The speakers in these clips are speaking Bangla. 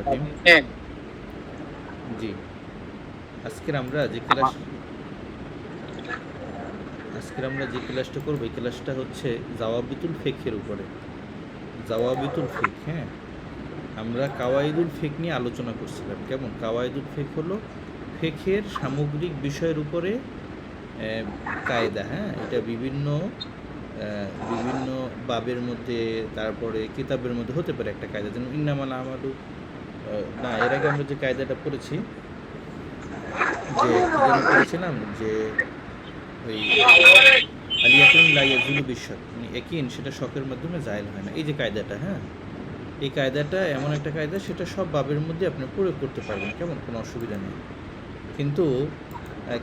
রহিম। হ্যাঁ। জি, আজকের আমরা যে ক্লাসটা করব, এই ক্লাসটা হচ্ছে জাওয়াবিতুল ফিকহের উপরে। জাওয়াবিতুল ফিক, হ্যাঁ, আমরা কাওয়াইদুল ফিক নিয়ে আলোচনা করছিলাম। কেমন? কাওয়াইদুল ফিক হলো ফিকহের সামগ্রিক বিষয়ের উপরে কায়দা, হ্যাঁ, এটা বিভিন্ন বাবের মধ্যে, তারপরে কিতাবের মধ্যে হতে পারে একটা কায়দা, যেমন ইন্নামাল আমালু। না, এর আগে আমরা যে কায়দাটা পড়েছি, যে কি যেন পড়েছিলাম, যে ওই আলিয়াকিন লা ইয়াজুলু বিশক, মানে ইয়াকিন সেটা শকের মাধ্যমে জায়েল হয় না, এই যে কায়দাটা, হ্যাঁ, এই কায়দাটা এমন একটা কায়দা, সেটা সব বাবের মধ্যে আপনি প্রয়োগ করতে পারবেন, কেমন, কোনো অসুবিধা নেই। কিন্তু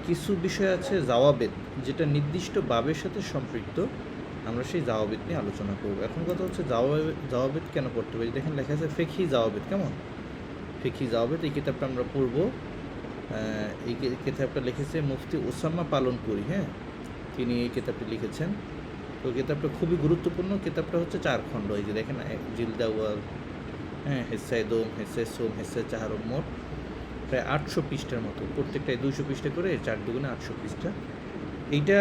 কিছু বিষয় আছে জাওয়াবেদ, যেটা নির্দিষ্ট বাবের সাথে সম্পৃক্ত, আমরা সেই জাওয়াবেদ নিয়ে আলোচনা করব। এখন কথা হচ্ছে জাওয়াবেদ কেন পড়তে পারি। দেখেন লেখা আছে ফিকহি জাওয়াবেদ, কেমন, ফিকহি জাওয়াবেদ, এই কিতাবটা আমরা পড়ব। এই কিতাবটা লিখেছে মুফতি ওসামা পালনপুরি, হ্যাঁ, তিনি এই কিতাবটি লিখেছেন। তো কিতাবটা খুবই গুরুত্বপূর্ণ। কিতাবটা হচ্ছে 4 খণ্ড, এই যে দেখেন, জিলদ আউয়াল, হ্যাঁ, হেসায় দোম, হেসায় সোম, হেসায় চাহারম, মোট প্রায় 800 পৃষ্ঠার মতো, প্রত্যেকটায় 200 পৃষ্ঠা করে, 4 দুগুণে 800 পৃষ্ঠা। এইটা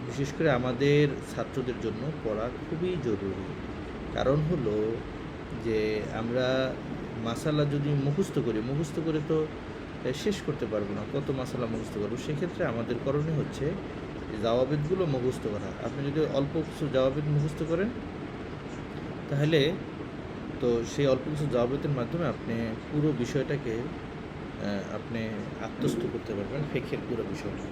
বিশেষ করে আমাদের ছাত্রদের জন্য পড়া খুবই জরুরি। কারণ হলো যে আমরা মাসালা যদি মুখস্থ করে তো শেষ করতে পারবো না, কত মাসালা মুখস্থ করবো। সেক্ষেত্রে আমাদের করণীয় হচ্ছে জাওয়াবিদগুলো মুখস্থ করা। আপনি যদি অল্প কিছু জাওয়াবিদ মুখস্থ করেন, তাহলে তো সেই অল্প কিছু জাওয়াবিদের মাধ্যমে আপনি পুরো বিষয়টাকে আপনি আত্মস্থ করতে পারবেন, ফিকহের পুরো বিষয়টা।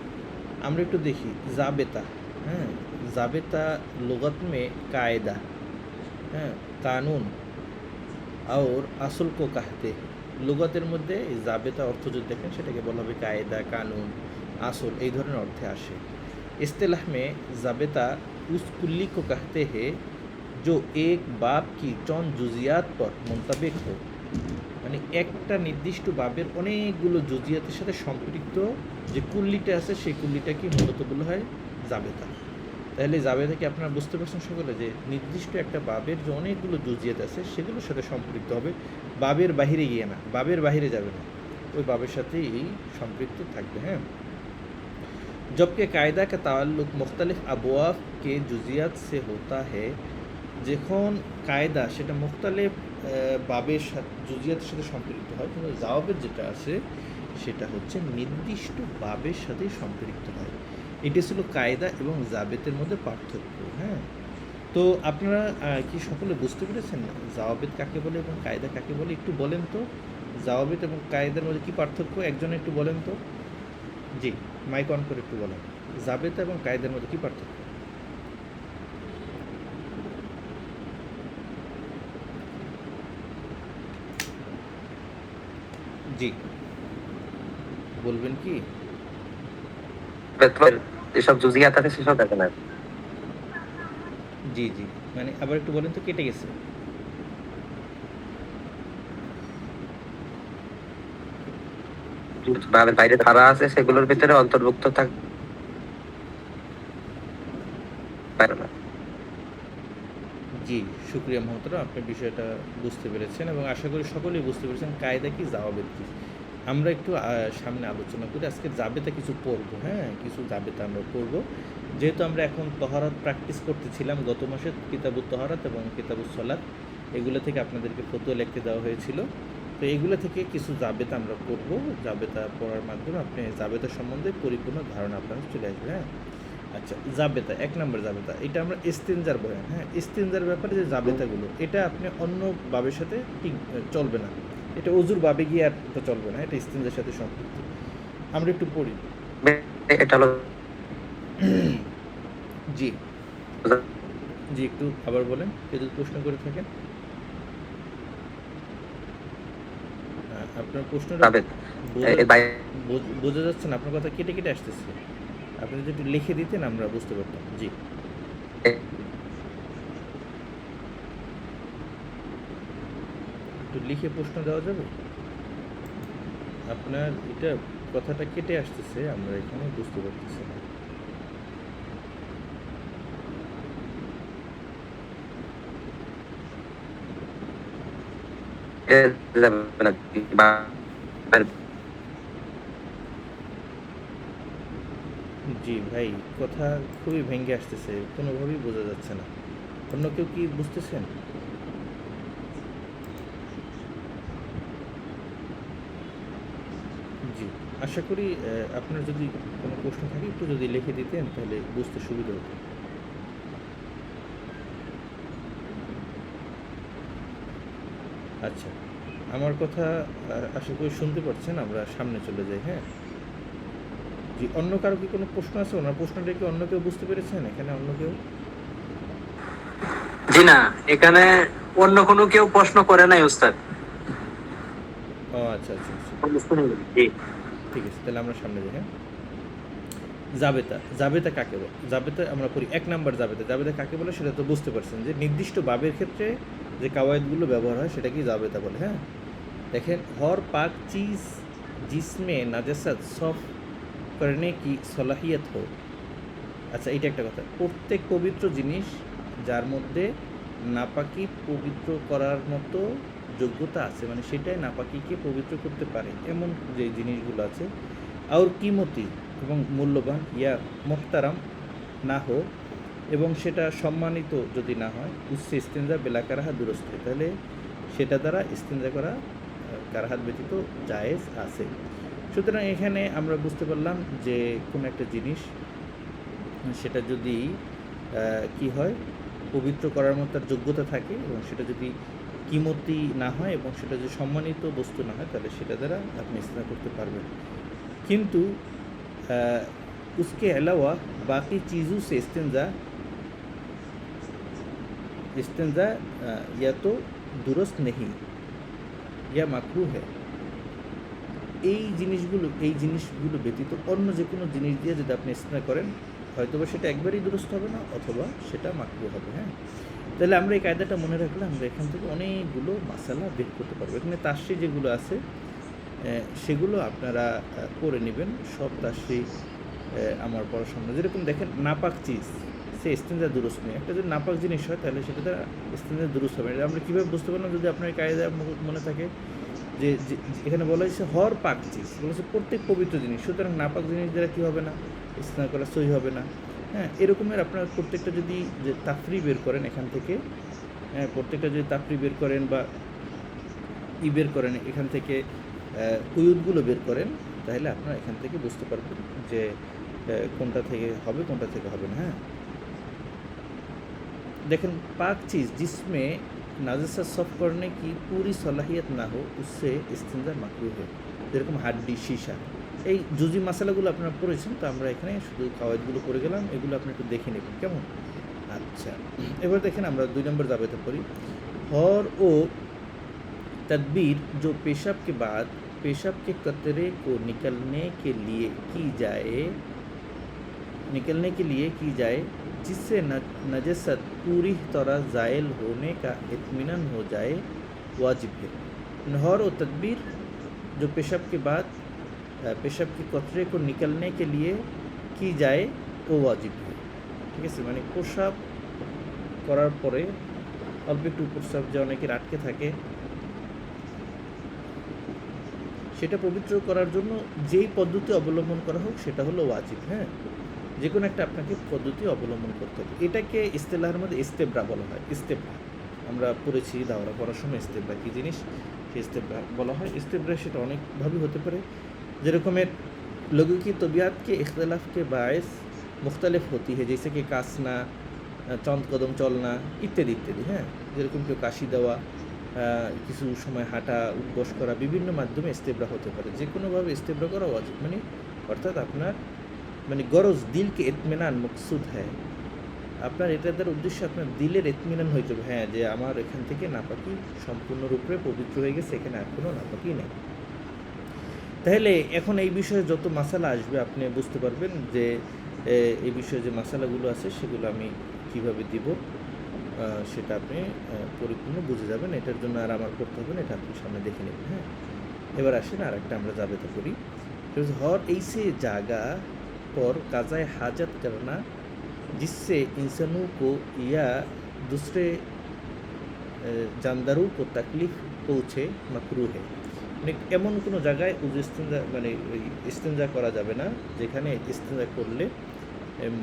আমরা একটু দেখি জাবেতা, হ্যাঁ, জাবেতা লুগাত মে কায়দা, হ্যাঁ, কানুন আর আসল কো কাহতে। লুগাতের মধ্যে এই জাবেতা অর্থ যদি দেখেন, সেটাকে বলা হবে কায়দা, কানুন, আসল, এই ধরনের অর্থে আসে। इस्तिलाह में ज़ाबिता उस कुल्ली को कहते हैं जो एक बाब की चंद जुजियात पर मुंतबिक हो, মানে একটা নির্দিষ্ট বাবের অনেকগুলো জুজিয়াতের সাথে সম্পৃক্ত যে কুল্লিটা আছে, সেই কুল্লিটাকে মূলত বলা হয় জাবেতা। তাহলে জাবেতা কি আপনারা বুঝতে পারছেন সকলে, যে নির্দিষ্ট একটা বাবের যে অনেকগুলো জুজিয়াত আছে, সেগুলোর সাথে সম্পৃক্ত হবে, বাবের বাহিরে গিয়ে না, বাবের বাহিরে যাবে না, ওই বাবের সাথেই সম্পৃক্ত থাকবে, হ্যাঁ। जबकि कायदा का ताल्लुक मुख्तलिफ अबवाब के जुजियात से होता है, যখন কায়দা সেটা মুখতালিফ বাবের সাথে, জুজিয়াতের সাথে সম্পৃক্ত হয়, কিন্তু জাওয়াবের যেটা আছে সেটা হচ্ছে নির্দিষ্ট বাবের সাথেই সম্পৃক্ত হয়। এটি ছিল কায়দা এবং জাবেতের মধ্যে পার্থক্য, হ্যাঁ। তো আপনারা কি সকলে বুঝতে পেরেছেন জাওয়াবেদ কাকে বলে এবং কায়দা কাকে বলে? একটু বলেন তো, জাওয়াবেদ এবং কায়দার মধ্যে কি পার্থক্য, একজন একটু বলেন তো। জি, মাইক অন করে একটু বলেন, জাবেতা এবং কায়দার মধ্যে কি পার্থক্য? জি, বলবেন কি? যেসব জুজিয়াত আছে সেসব দেখে না। জি জি, মানে আবার একটু বলেন তো, কেটে গেছে। বাইরে ধারা আছে সেগুলোর ভিতরে অন্তর্ভুক্ত থাকবে না। জি, শুক্রিয়া মহোদরা, আপনি বিষয়টা বুঝতে পেরেছেন এবং আশা করি সকলেই বুঝতে পেরেছেন কায়দা কি, জাওয়াবেদ কি। আমরা একটু সামনে আলোচনা করি। আজকে জাবেতা কিছু পড়বো, হ্যাঁ, কিছু জাবেতা আমরা পড়বো। যেহেতু আমরা এখন তহারাত প্র্যাকটিস করতেছিলাম, গত মাসে কিতাবুত তহারাত এবং কিতাবুস সলাত, এগুলো থেকে আপনাদেরকে ফতোয়া লিখতে দেওয়া হয়েছিল। তো এগুলো থেকে কিছু জাবেতা আমরা পড়বো। জাবেতা পড়ার মাধ্যমে আপনি জাবেতা সম্বন্ধে পরিপূর্ণ ধারণা আপনার চলে আসবে, হ্যাঁ। আচ্ছা, জাবেতা, 1 নম্বর জাবেতা, এটা আমরা ইস্তিনজার বয়ান, হ্যাঁ, ইস্তিনজার ব্যাপারে যে জাবেতাগুলো, এটা আপনি অন্য বাবের সাথে ঠিক চলবে না, এটা অজুর বাবে গিয়ে আর এটা চলবে না, এটা ইস্তিনজার সাথে সম্পৃক্ত। আমরা একটু পড়ি। এটা হলো জি জি, একটু আবার বলেন, কেউ যদি প্রশ্ন করে থাকেন। আপনার প্রশ্নটা বোঝা যাচ্ছে না, আপনার কথা কেটে কেটে আসতেছে। আপনি যদি একটু লিখে দিতেন আমরা বুঝতে পারতাম। জি, একটু লিখে প্রশ্ন দেওয়া যাবে? আপনার এটা কথাটা কেটে আসতেছে, আমরা এখানে বুঝতে পারতেছি না। যাবে না বা- জি ভাই, কথা খুবই ভেঙে আসতেছে, কোনোভাবেই বোঝা যাচ্ছে না। অন্য কেউ কি বুঝতেছেন? জি, আশা করি আপনার যদি কোনো প্রশ্ন থাকে একটু যদি লিখে দিতেন তাহলে বুঝতে সুবিধা হতো। আচ্ছা, আমার কথা আশা করি শুনতে পাচ্ছেন। আমরা সামনে চলে যাই, হ্যাঁ? জি, অন্য কারো কি কোনো প্রশ্ন আছে? ওনার প্রশ্নটা কি অন্য কেউ বুঝতে পেরেছেন? এখানে অন্য কেউ? জি না, এখানে অন্য কোনো কেউ প্রশ্ন করে নাই উস্তাদ। ও আচ্ছা, আচ্ছা, আচ্ছা। জি ঠিক আছে, তাহলে আমরা সামনে যাই, হ্যাঁ? জাবেতা, জাবেতা কাকে বলে? জাবেতা আমরা পড়ি ১ নাম্বার জাবেতা। জাবেতা কাকে বলে সেটা তো বুঝতে পারছেন যে নির্দিষ্ট বাবের ক্ষেত্রে যে কাওয়ায়েদগুলো ব্যবহার হয় সেটাকেই জাবেতা বলে, হ্যাঁ? দেখেন, হর পাক চিজ জিসমে নাজাসাত সফ করনে কি সলাহিয়ত হো। আচ্ছা, এইটা একটা কথা। প্রত্যেক পবিত্র জিনিস যার মধ্যে নাপাকি পবিত্র করার মতো যোগ্যতা আছে, মানে সেটাই নাপাকিকে পবিত্র করতে পারে এমন যে জিনিসগুলো আছে, আর কিমতি এবং মূল্যবান, ইয়া মোহতারাম না হোক, এবং সেটা সম্মানিত যদি না হয়, উচ্চ ইস্তেঞ্জা বেলা কারাহা দুরস্ত হয়, তাহলে সেটা দ্বারা ইস্তেঞ্জা করা কারাহাত ব্যতীত জায়েজ আছে। সুতরাং এখানে আমরা বুঝতে পারলাম যে কোনো একটা জিনিস সেটা যদি কি হয়, পবিত্র করার মতো তার যোগ্যতা থাকে এবং সেটা যদি কিমতি না হয় এবং সেটা যদি সম্মানিত বস্তু না হয়, তাহলে সেটা দ্বারা আপনি ইস্তেঞ্জা করতে পারবেন। কিন্তু उसके अलावा बाकी चीज़ों से इस्तेंजा या तो दुरुस्त नहीं या মাকরুহ है। এই জিনিসগুলো ব্যতীত অন্য যে কোনো জিনিস দিয়ে যদি আপনি ইস্তেঞ্জা করেন, হয়তোবা সেটা একবারেই দুরুস্ত হবে না, অথবা সেটা মাকরুহ হবে, হ্যাঁ? তাহলে আমরা এই কায়দাটা মনে রাখলে আমরা এখান থেকে অনেকগুলো মাসালা বের করতে পারবো। এখানে তাশরী যেগুলো আছে সেগুলো আপনারা পড়ে নেবেন। সব তাশরী আমার পড়ার সামনে। যেরকম দেখেন, নাপাক চিজ সে ইস্তেঞ্জা দুরুস্ত নেই। একটা যদি নাপাক জিনিস হয় তাহলে সেটা দ্বারা ইস্তেঞ্জা দুরুস্ত হবে। এটা আমরা কীভাবে বুঝতে পারলাম? যদি আপনার কায়দা মনে থাকে যে এখানে বলা হয়েছে হর পাক চিজ, বলেছে প্রত্যেক পবিত্র জিনিস, সুতরাং নাপাক জিনিস দ্বারা কী হবে না? ইস্তেঞ্জা করা সহি হবে না, হ্যাঁ? এরকমের আপনার প্রত্যেকটা যদি যে তাফরি বের করেন এখান থেকে, হ্যাঁ, প্রত্যেকটা যদি তাফরি বের করেন বা বের করেন এখান থেকে, কুয়ুদগুলো বের করেন, তাহলে আপনারা এখান থেকে বুঝতে পারবেন যে কোনটা থেকে হবে কোনটা থেকে হবে না, হ্যাঁ? देखें, पाक चीज़ जिसमें नाजसा सफ़ करने की पूरी सलाहियत ना हो उससे इस्तिंजा माकरूह है। যেরকম হাড্ডি, সীসা, এই জুজি মশালাগুলো আপনারা পড়েছেন, তো আমরা এখানে শুধু কাওয়ায়েদগুলো পড়ে গেলাম, এগুলো আপনি একটু দেখে নেবেন, কেমন? আচ্ছা, এবার দেখেন আমরা 2 নম্বর জাবেতা পড়ি। हौर ओ तदबीर जो पेशाब के बाद पेशाब के कतरे को निकलने के लिए की जाए जिससे नजस्त पूरी तरह ज़ायल होने का इत्मीनान हो जाए, वाजिब है। नहर और तदबीर जो पेशाब के बाद पेशाब के कतरे को निकलने के लिए की जाए वो वाजिब है। ঠিক আছে, মানে প্রস্রাব করার পরে অল্প একটু প্রস্রাব যে অনেকের আটকে থাকে, সেটা পবিত্র করার জন্য যেই পদ্ধতি অবলম্বন করা হোক সেটা হলো ওয়াজিব, হ্যাঁ? যে কোনো একটা আপনাকে পদ্ধতি অবলম্বন করতে হবে। এটাকে ইস্তেলাহের মধ্যে ইস্তেবরা বলা হয়। ইস্তেবরা আমরা পড়েছি দাওরা পড়ার সময়। ইস্তেবরা কী জিনিস সে ইস্তেবরা বলা হয়। ইস্তেবরা সেটা অনেকভাবে হতে পারে। যেরকমের लोगों की तबीयत के इख्तलाफ के बायस मुख्तलिफ होती है, जैसे कि कासना, চন্দ কদম চলনা ইত্যাদি ইত্যাদি, হ্যাঁ? যেরকম কেউ কাশি দেওয়া, কিছু সময় হাঁটা, উঠবস করা, বিভিন্ন মাধ্যমে ইস্তেবরা হতে পারে। যে কোনোভাবে ইস্তেবরা করা উচিত, মানে অর্থাৎ আপনার মানে গরজ দিলকে ইতমিনান মকসুদ হয়, আপনার এটা দ্বারা উদ্দেশ্য আপনার দিলের ইতমিনান হইতে হবে, হ্যাঁ, যে আমার এখান থেকে নাপাকি সম্পূর্ণরূপে পবিত্র হয়ে গেছে, এখানে আর কোনো নাপাকি নেই। তাহলে এখন এই বিষয়ে যত মাসালা আসবে আপনি বুঝতে পারবেন যে এই বিষয়ে যে মাসালাগুলো আছে সেগুলো আমি কিভাবে দিব, সেটা আপনি পরিপূর্ণ বুঝে যাবেন। এটার জন্য আর আমার করতে হবে না, এটা আপনি সামনে দেখে নেবেন, হ্যাঁ? এবার আসেন আর একটা আমরা জাবেতা করি। हर ऐसे जगह पर काज़ाए हाजत करना जिससे इंसानों को या दूसरे जानदारों को तकलीफ़ পৌঁছে মাকরুহ है মানে এমন কোনো জায়গায় উজু ইস্তেঞ্জা মানে ওই ইস্তেঞ্জা করা যাবে না যেখানে ইস্তেঞ্জা করলে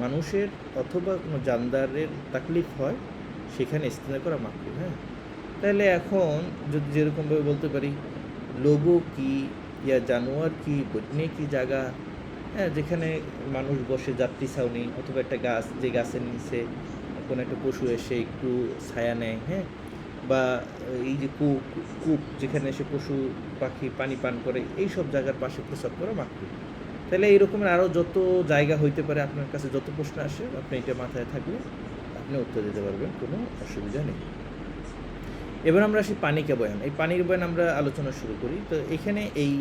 মানুষের অথবা কোনো জানদারের তাকলিফ হয় সেখানে ইস্তেঞ্জা করা মাকরুহ। হ্যাঁ, তাহলে এখন যদি যেরকমভাবে বলতে পারি লোগো কি ইয়া জানোয়ার কি বটনে কি জায়গা, হ্যাঁ, যেখানে মানুষ বসে যাত্রী ছাউনি অথবা একটা গাছ, যে গাছের নিচে কোনো একটা পশু এসে একটু ছায়া নেয়, হ্যাঁ, বা এই যে কূপ যেখানে এসে পশু পাখি পানি পান করে, এই সব জায়গার পাশে প্রস্রাব করা মাকরুহ। তাহলে এই রকমের আরও যত জায়গা হইতে পারে, আপনার কাছে যত প্রশ্ন আসে আপনি এটা মাথায় থাকলে আপনি উত্তর দিতে পারবেন, কোনো অসুবিধা নেই। এবার আমরা আসি পানিকে বয়ান। এই পানির বয়ান আমরা আলোচনা শুরু করি। তো এখানে এই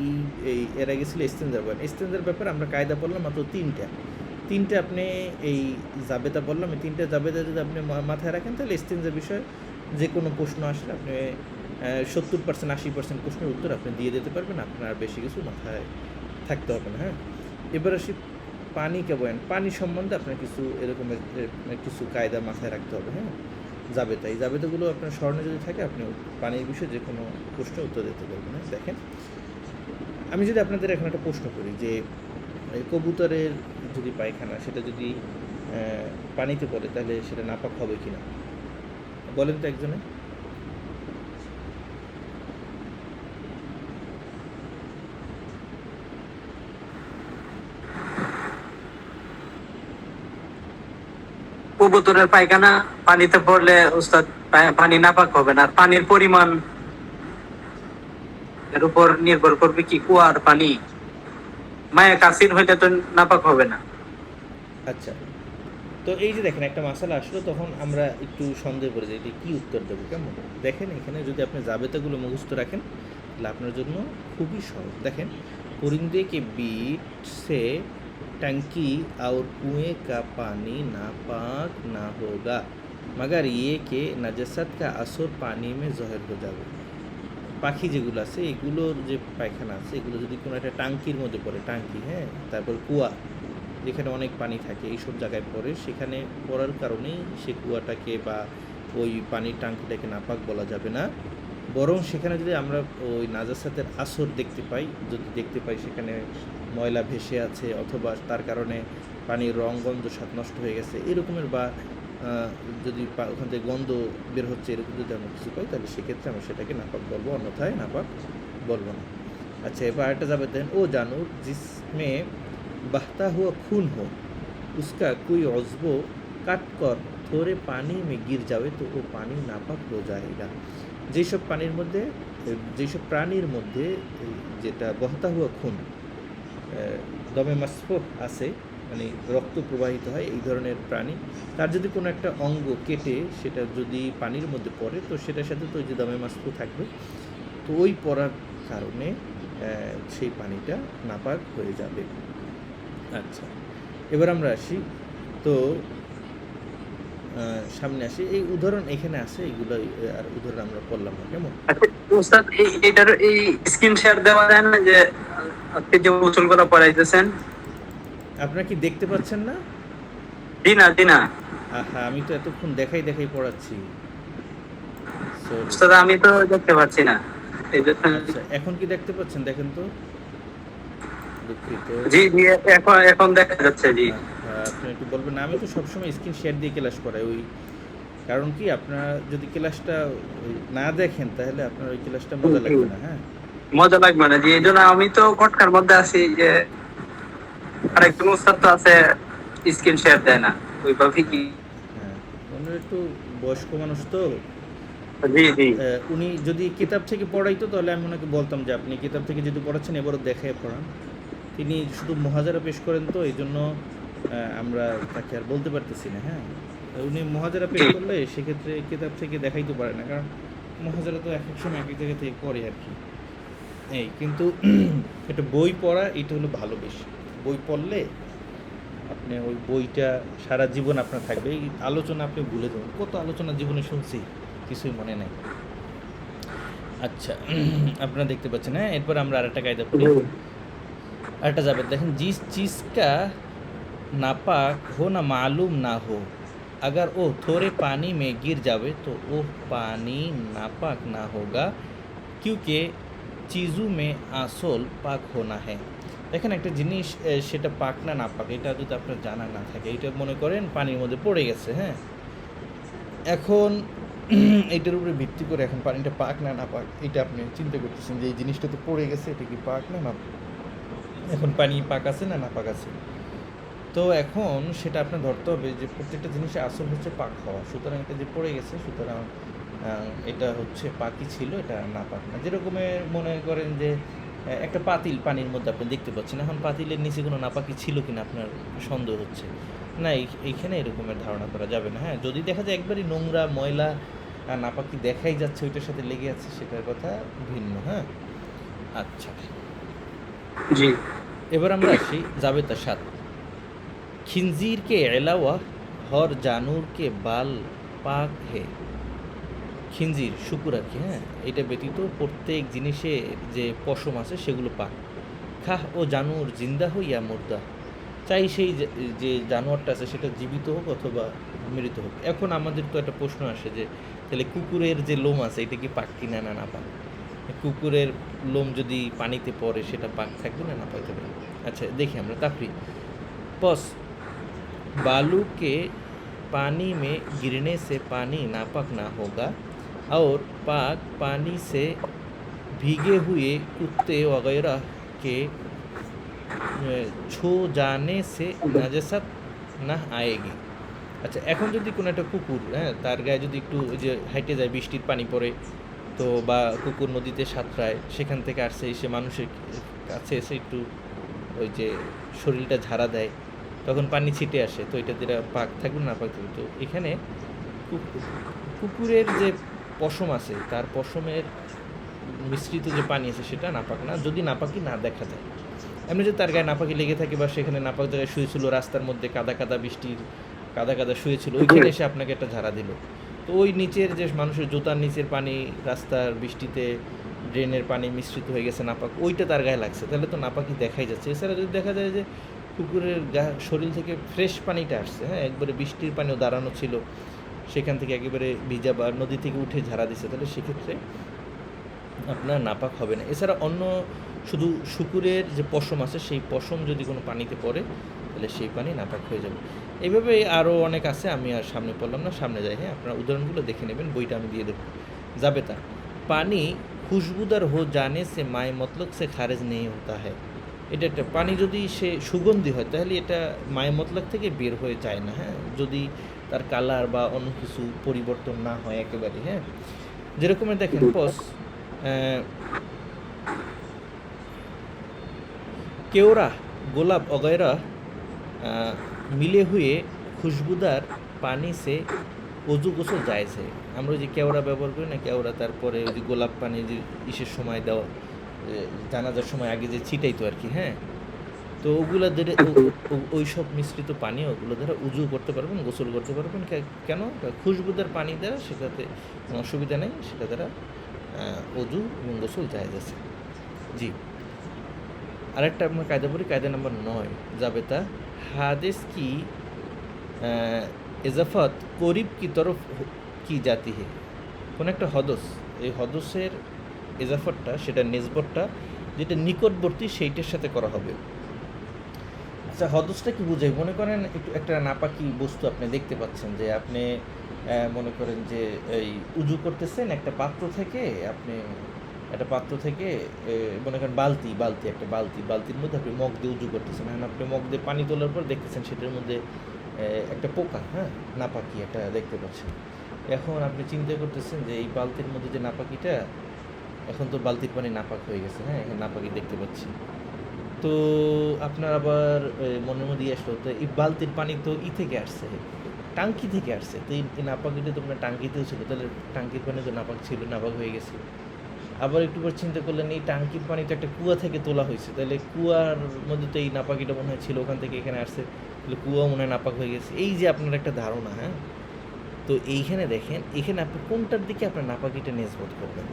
এর আগে ছিল ইস্তেঞ্জার বয়ান। ইস্তেঞ্জার ব্যাপারে আমরা কায়দা পড়লাম মাত্র তিনটা আপনি এই জাবেদা বললাম, এই তিনটা জাবেদা যদি আপনি মাথায় রাখেন তাহলে ইস্তেঞ্জার বিষয়ে যে কোনো প্রশ্ন আসলে আপনি 70% 80% প্রশ্নের উত্তর আপনি দিয়ে দিতে পারবেন, আপনার আর বেশি কিছু মাথায় থাকতে হবে না। হ্যাঁ, এবার আসি পানিকে বয়ান। পানি সম্বন্ধে আপনার কিছু এরকমের কিছু কায়দা মাথায় রাখতে হবে। হ্যাঁ, জাবেদা, এই জাবেদাগুলো আপনার স্মরণে যদি থাকে আপনি পানির বিষয়ে যে কোনো প্রশ্নের উত্তর দিতে পারবেন। হ্যাঁ, দেখেন আমি যদি আপনাদের এখন একটা প্রশ্ন করি যে কবুতরের যদি পায়খানা সেটা যদি পানিতে পড়ে তাহলে সেটা নাপাক হবে কি না, বলেন তো একজনে। কবুতরের পায়খানা পানিতে পড়লে উস্তাদ পানি নাপাক হবে না। আর পানির পরিমাণ এর উপর নির্ভর করবে কি কুয়ার পানি মায়া কাসির হইলে তো নাপাক হবে না। আচ্ছা, তো এই যে দেখেন একটা মাসালা আসলো, তখন আমরা একটু সন্দেহ করে যাই যে কী উত্তর দেবো। কেমন দেখেন, এখানে যদি আপনি জাবেতাগুলো মুখস্থ রাখেন তাহলে আপনার জন্য খুবই সহজ। দেখেন परिंदे के बीच से टंकी और कुएं का पानी नापाक ना होगा मगर ये कि नजासत का असर पानी में ज़ाहिर हो जाবে। পাখি যেগুলো আছে এগুলোর যে পায়খানা আছে এগুলো যদি কোনো একটা টাঙ্কির মধ্যে পড়ে, টাঙ্কি, হ্যাঁ, তারপর কুয়া যেখানে অনেক পানি থাকে এইসব জায়গায় পড়ে, সেখানে পড়ার কারণেই সে কুয়াটাকে বা ওই পানির টাঙ্কিটাকে নাপাক বলা যাবে না, বরং সেখানে যদি আমরা ওই নাজাসাতের আসর দেখতে পাই সেখানে ময়লা ভেসে আছে অথবা তার কারণে পানির রং গন্ধ স্বাদ নষ্ট হয়ে গেছে এরকমের, বা যদি ওখান থেকে গন্ধ বের হচ্ছে এরকম যদি আমরা কিছু পাই তাহলে সেক্ষেত্রে আমরা সেটাকে নাপাক বলবো, অন্যথায় নাপাক বলবো না। अच्छा एबार आटा जाबे देन ओ जानवर जिसमें बहता हुआ खून हो उसका कोई उज़्व काट कर थोड़े पानी में गिर जावे तो वो पानी नापाक हो जाएगा। যেসব পানির মধ্যে যেসব প্রাণীর মধ্যে যেটা বহতা হুয়া খুন দমে মাসফুহ আছে মানে রক্ত প্রবাহিত হয় এই ধরনের প্রাণী, তার যদি কোনো একটা অঙ্গ কেটে সেটা যদি পানির মধ্যে পড়ে তো সেটার সাথে তো ওই যে দমে মাসফুহ থাকবে, তো ওই পড়ার কারণে সেই পানিটা নাপাক হয়ে যাবে। আচ্ছা, এবার আমরা আসি, তো সামনে আসি, এই উদাহরণ এখানে আছে, এগুলো আর উদাহরণ আমরা পড়লাম না। কেমন উস্তাদ এইটার এই স্ক্রিন শেয়ার দেওয়া যায় না যে আজকে যে গোসল করা পড়াইতেছেন? আপনারা কি দেখতে পাচ্ছেন না? দিনা আহা, আমি তো এতক্ষণ দেখাই পড়াচ্ছি। উস্তাদ আমি তো দেখতে পাচ্ছি না। আচ্ছা, এখন কি দেখতে পাচ্ছেন? দেখেন তো। দুঃখিত। জি এখন দেখা যাচ্ছে। জি আপনি একটু বলবেন না, আমি তো সবসময় স্ক্রিন শেয়ার দিয়ে ক্লাস করাই, ওই কারণ কি আপনারা যদি ক্লাসটা না দেখেন তাহলে আপনার ওই ক্লাসটা মজা লাগবে না। হ্যাঁ, মজা লাগবে না, জি এই জন্য আমি তো কটকার মধ্যে আছি যে আরেকজন উস্তাদ তো আছে স্ক্রিন শেয়ার দেয় না ওইভাবে কি। হ্যাঁ, ওনার একটু বয়স্ক মানুষ তো, জি উনি যদি কিতাব থেকে পড়াইতো তাহলে আমি ওনাকে বলতাম যে আপনি কিতাব থেকে যদি পড়াচ্ছেন এবারও দেখায় পড়ান। তিনি শুধু মুহাজারা পেশ করেন তো এই জন্য আমরা তাকে আর বলতে পারতেছি না। হ্যাঁ, উনি মুহাজারা পেশ করলে সেক্ষেত্রে কিতাব থেকে দেখাইতে পারে না, কারণ মুহাজারা তো এক এক সময় এক এক জায়গা থেকে করে আর কি। এই কিন্তু একটা বই পড়া এটা হলো ভালো, বেশি বই পড়লে আপনি ওই বইটা সারা জীবন আপনার থাকবে। এই আলোচনা আপনি ভুলে যাবেন, কত আলোচনা জীবনে শুনছি কিছুই মনে নেই। আচ্ছা, আপনারা দেখতে পাচ্ছেন। হ্যাঁ, এরপর আমরা আরেকটা কায়দা পড়ি, আরেকটা যাবে। দেখেন जिस चीज़ का नापाक हो ना मालूम ना हो अगर वो थोड़े पानी में गिर जावे तो वो पानी नापाक ना होगा क्योंकि चीज़ों में আসল পাক হোনা है। দেখেন একটা জিনিস সেটা পাক না না পাক এটা যদি আপনার জানা না থাকে, এটা মনে করেন পানির মধ্যে পড়ে গেছে, হ্যাঁ, এখন এইটার উপরে ভিত্তি করে এখন পানিটা পাক না না পাক এটা আপনি চিন্তা করতেছেন যে এই জিনিসটা তো পড়ে গেছে, এটা কি পাক না না এখন পানি পাক আছে না না পাক আছে। তো এখন সেটা আপনার ধরতে হবে যে প্রত্যেকটা জিনিসের আসল হচ্ছে পাক হওয়া, সুতরাং এটা যে পড়ে গেছে সুতরাং এটা হচ্ছে পাকই ছিল, এটা না পাক না। যেরকমের মনে করেন যে একটা পাতিল পানির মধ্যে আপনি দেখতে পাচ্ছেন, এখন পাতিলের নিচে কোনো নাপাকি ছিল কিনা আপনার সন্দেহ হচ্ছে না, এইখানে এরকমের ধারণা করা যাবে না। হ্যাঁ, যদি দেখা যায় একবারই নোংরা ময়লা আর নাপাকি দেখাই যাচ্ছে ওইটার সাথে লেগে আছে, সেটার কথা ভিন্ন। হ্যাঁ, আচ্ছা, জি। এবার আমরা আসি জাবেতা 7। खिंजीर के अलावा हर जानवर के बाल पाक है। খিনজির শুকুর আর কি, হ্যাঁ, এটা ব্যতীত প্রত্যেক জিনিসে যে পশম আছে সেগুলো পাক। খাহ ও জানুর জিন্দা হই ইয়া মুর্দা, চাই সেই যে জানোয়ারটা আছে সেটা জীবিত হোক অথবা মৃত হোক। এখন আমাদের তো একটা প্রশ্ন আসে যে তাহলে কুকুরের যে লোম আছে এটা কি পাক কিনা না না পাক? কুকুরের লোম যদি পানিতে পড়ে সেটা পাক থাকবে না না পাক থাকবে? আচ্ছা দেখি আমরা তাফরি পস बालू के पानी में गिरने से पानी नापाक ना होगा और पाक पानी से भीगे हुए कुत्ते वगैरह के छू जाने से नजासत ना आएगी। আচ্ছা এখন যদি কোনো একটা কুকুর, হ্যাঁ, তার গায়ে যদি একটু ওই যে হাইটে যায় বৃষ্টির পানি পড়ে, তো বা কুকুর নদীতে সাঁতরায়, সেখান থেকে আসছে এসে মানুষের কাছে এসে একটু ওই যে শরীরটা ঝাড়া দেয়, তখন পানি ছিটে আসে, তো এটা যেটা পাক থাকবে না পাক থাকবে। তো এখানে কুকুরের যে পশম আছে তার পশমের মিশ্রিত যে পানি আছে সেটা নাপাক না, যদি নাপাকি না দেখা যায়। এমনি যদি তার গায়ে নাপাকি লেগে থাকে বা সেখানে নাপাক জায়গায় শুয়েছিল, রাস্তার মধ্যে কাদা কাদা বৃষ্টির কাদা কাদা শুয়েছিল, ওইখানে এসে আপনাকে একটা ঝাড়া দিল, তো ওই নিচের যে মানুষের জুতার নিচের পানি, রাস্তার বৃষ্টিতে ড্রেনের পানি মিশ্রিত হয়ে গেছে নাপাক, ওইটা তার গায়ে লাগছে, তাহলে তো নাপাকি দেখাই যাচ্ছে। এছাড়া যদি দেখা যায় যে কুকুরের শরীর থেকে ফ্রেশ পানিটা আসছে, হ্যাঁ, একবারে বৃষ্টির পানিও দাঁড়ানো ছিল, সেখান থেকে একেবারে ভিজা বা নদী থেকে উঠে ঝাড়া দিচ্ছে, তাহলে সেক্ষেত্রে আপনার নাপাক হবে না। এছাড়া অন্য শুধু শুকুরের যে পশম আছে সেই পশম যদি কোনো পানিতে পড়ে তাহলে সেই পানি নাপাক হয়ে যাবে। এইভাবে আরও অনেক আছে, আমি আর সামনে পড়লাম না, সামনে যাই। হ্যাঁ, আপনারা উদাহরণগুলো দেখে নেবেন, বইটা আমি দিয়ে দেবো। জাবেতা পানি খুশবুদার হো জানে সে মায় মতলক সে খারেজ নেই হতা হয়। এটা একটা পানি যদি সে সুগন্ধি হয় তাহলে এটা মায় মতলক থেকে বের হয়ে যায় না, হ্যাঁ, যদি তার কালার বা অন্য কিছু পরিবর্তন না হয় একেবারে। হ্যাঁ, যেরকমের দেখেন পস केवड़ा गोलाप वगैरह मिले हुए खुशबूदार पानी से অজু গোসল জায়েজ है। আমরা যে কেওড়া ব্যবহার করি না, কেওড়া, তারপরে ওই যে গোলাপ পানি যে ইসের সময় দেওয়া, জানাজার সময় আগে যে ছিটাইতো আর কি, হ্যাঁ, তো ওগুলো ধরে ওই সব মিশ্রিত পানি ওগুলো দ্বারা উজু করতে পারবেন, গোসল করতে পারবেন। কেন? খুশবুদার পানি দ্বারা সেটাতে কোনো অসুবিধা নেই, সেটা দ্বারা অজু এবং গোসল জায়েজ আছে। জি, আরেকটা আমরা কায়দা পড়ি, কায়দা নম্বর 9 জাবেতা হাদিস কি ইজাফত করিব কি তরফ কি জাতি হে। কোনো একটা হদস, এই হদসের ইজাফতটা, সেটা নিসবতটা যেটা নিকটবর্তী সেইটার সাথে করা হবে। আচ্ছা, হদসটা কি বোঝায়? মনে করেন একটু একটা নাপাকি বস্তু আপনি দেখতে পাচ্ছেন, যে আপনি মনে করেন যে এই উজু করতেছেন একটা পাত্র থেকে, আপনি একটা পাত্র থেকে মনে করেন বালতির মধ্যে আপনি মগ দিয়ে উজু করতেছেন, এখন আপনি মগ দিয়ে পানি তোলার পর দেখতেছেন সেটার মধ্যে একটা পোকা, হ্যাঁ, নাপাকি একটা দেখতে পাচ্ছেন। এখন আপনি চিন্তা করতেছেন যে এই বালতির মধ্যে যে নাপাকিটা, এখন তো বালতির পানি নাপাক হয়ে গেছে, হ্যাঁ, এখন নাপাকি দেখতে পাচ্ছি, তো আপনার আবার মনের মধ্যে আসলো তো এই বালতির পানি তো থেকে আসছে, টাঙ্কি থেকে আসছে, তো এই নাপাকিটা তো আপনার টাঙ্কিতেও ছিল, তাহলে টাঙ্কির পানি তো নাপাক ছিল, নাপাক হয়ে গেছে। আবার একটু পর চিন্তা করলেন এই টাঙ্কির পানি তো একটা কুয়া থেকে তোলা হয়েছে, তাহলে কুয়ার মধ্যে তো এই নাপাকিটা মনে হয় ছিল, ওখান থেকে এখানে আসছে, তাহলে কুয়া মনে হয় নাপাক হয়ে গেছে। এই যে আপনার একটা ধারণা, হ্যাঁ, তো এইখানে দেখেন, এখানে আপনি কোনটার দিকে আপনার নাপাকিটা নিসবত করবেন।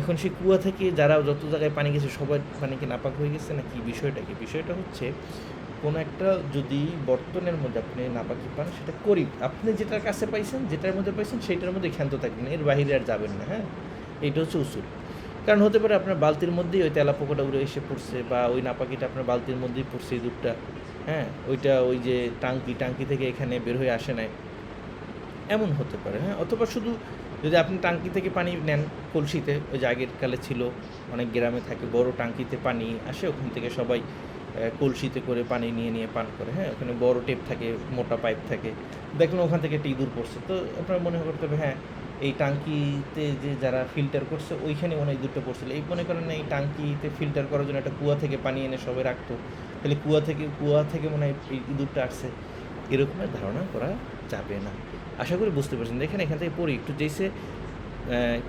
এখন সেই কুয়া থেকে যারা যত জায়গায় পানি গেছে সবার পানি কি নাপাক হয়ে গেছে নাকি? বিষয়টা কি? বিষয়টা হচ্ছে কোনো একটা যদি বর্তনের মধ্যে আপনি নাপাকি পান, সেটা করিব, আপনি যেটার কাছে পাইছেন, যেটার মধ্যে পাইছেন সেইটার মধ্যে ক্ষান্ত থাকবেন, এর বাহিরে আর যাবেন না। হ্যাঁ, এইটা হচ্ছে উসুল। কারণ হতে পারে আপনার বালতির মধ্যেই ওই তেলাপোকাটা উড়ে এসে পড়ছে, বা ওই নাপাকিটা আপনার বালতির মধ্যেই পড়ছে ইঁদুরটা, হ্যাঁ, ওইটা ওই যে টাঙ্কি থেকে এখানে বের হয়ে আসে নাই, এমন হতে পারে। হ্যাঁ, অথবা শুধু যদি আপনি টাঙ্কি থেকে পানি নেন কলসিতে, ওই যে আগের কালে ছিল অনেক গ্রামে থাকে বড় টাঙ্কিতে পানি আসে, ওখান থেকে সবাই কলসিতে করে পানি নিয়ে পান করে। হ্যাঁ, ওখানে বড় টেপ থাকে, মোটা পাইপ থাকে, দেখলেন ওখান থেকে একটা ইঁদুর পড়ছে, তো আপনার মনে করতে হবে হ্যাঁ এই টাঙ্কিতে যে যারা ফিল্টার করছে ওইখানে মনে হয় ইঁদুরটা পড়ছিল, এই মনে করেন এই টাঙ্কিতে ফিল্টার করার জন্য একটা কুয়া থেকে পানি এনে সবাই রাখতো, তাহলে কুয়া থেকে মনে হয় এই ইঁদুরটা আসছে, এরকমের ধারণা করা যাবে না। আশা করি বুঝতে পারছেন। দেখেন এখান থেকে পড়ি একটু, जैसे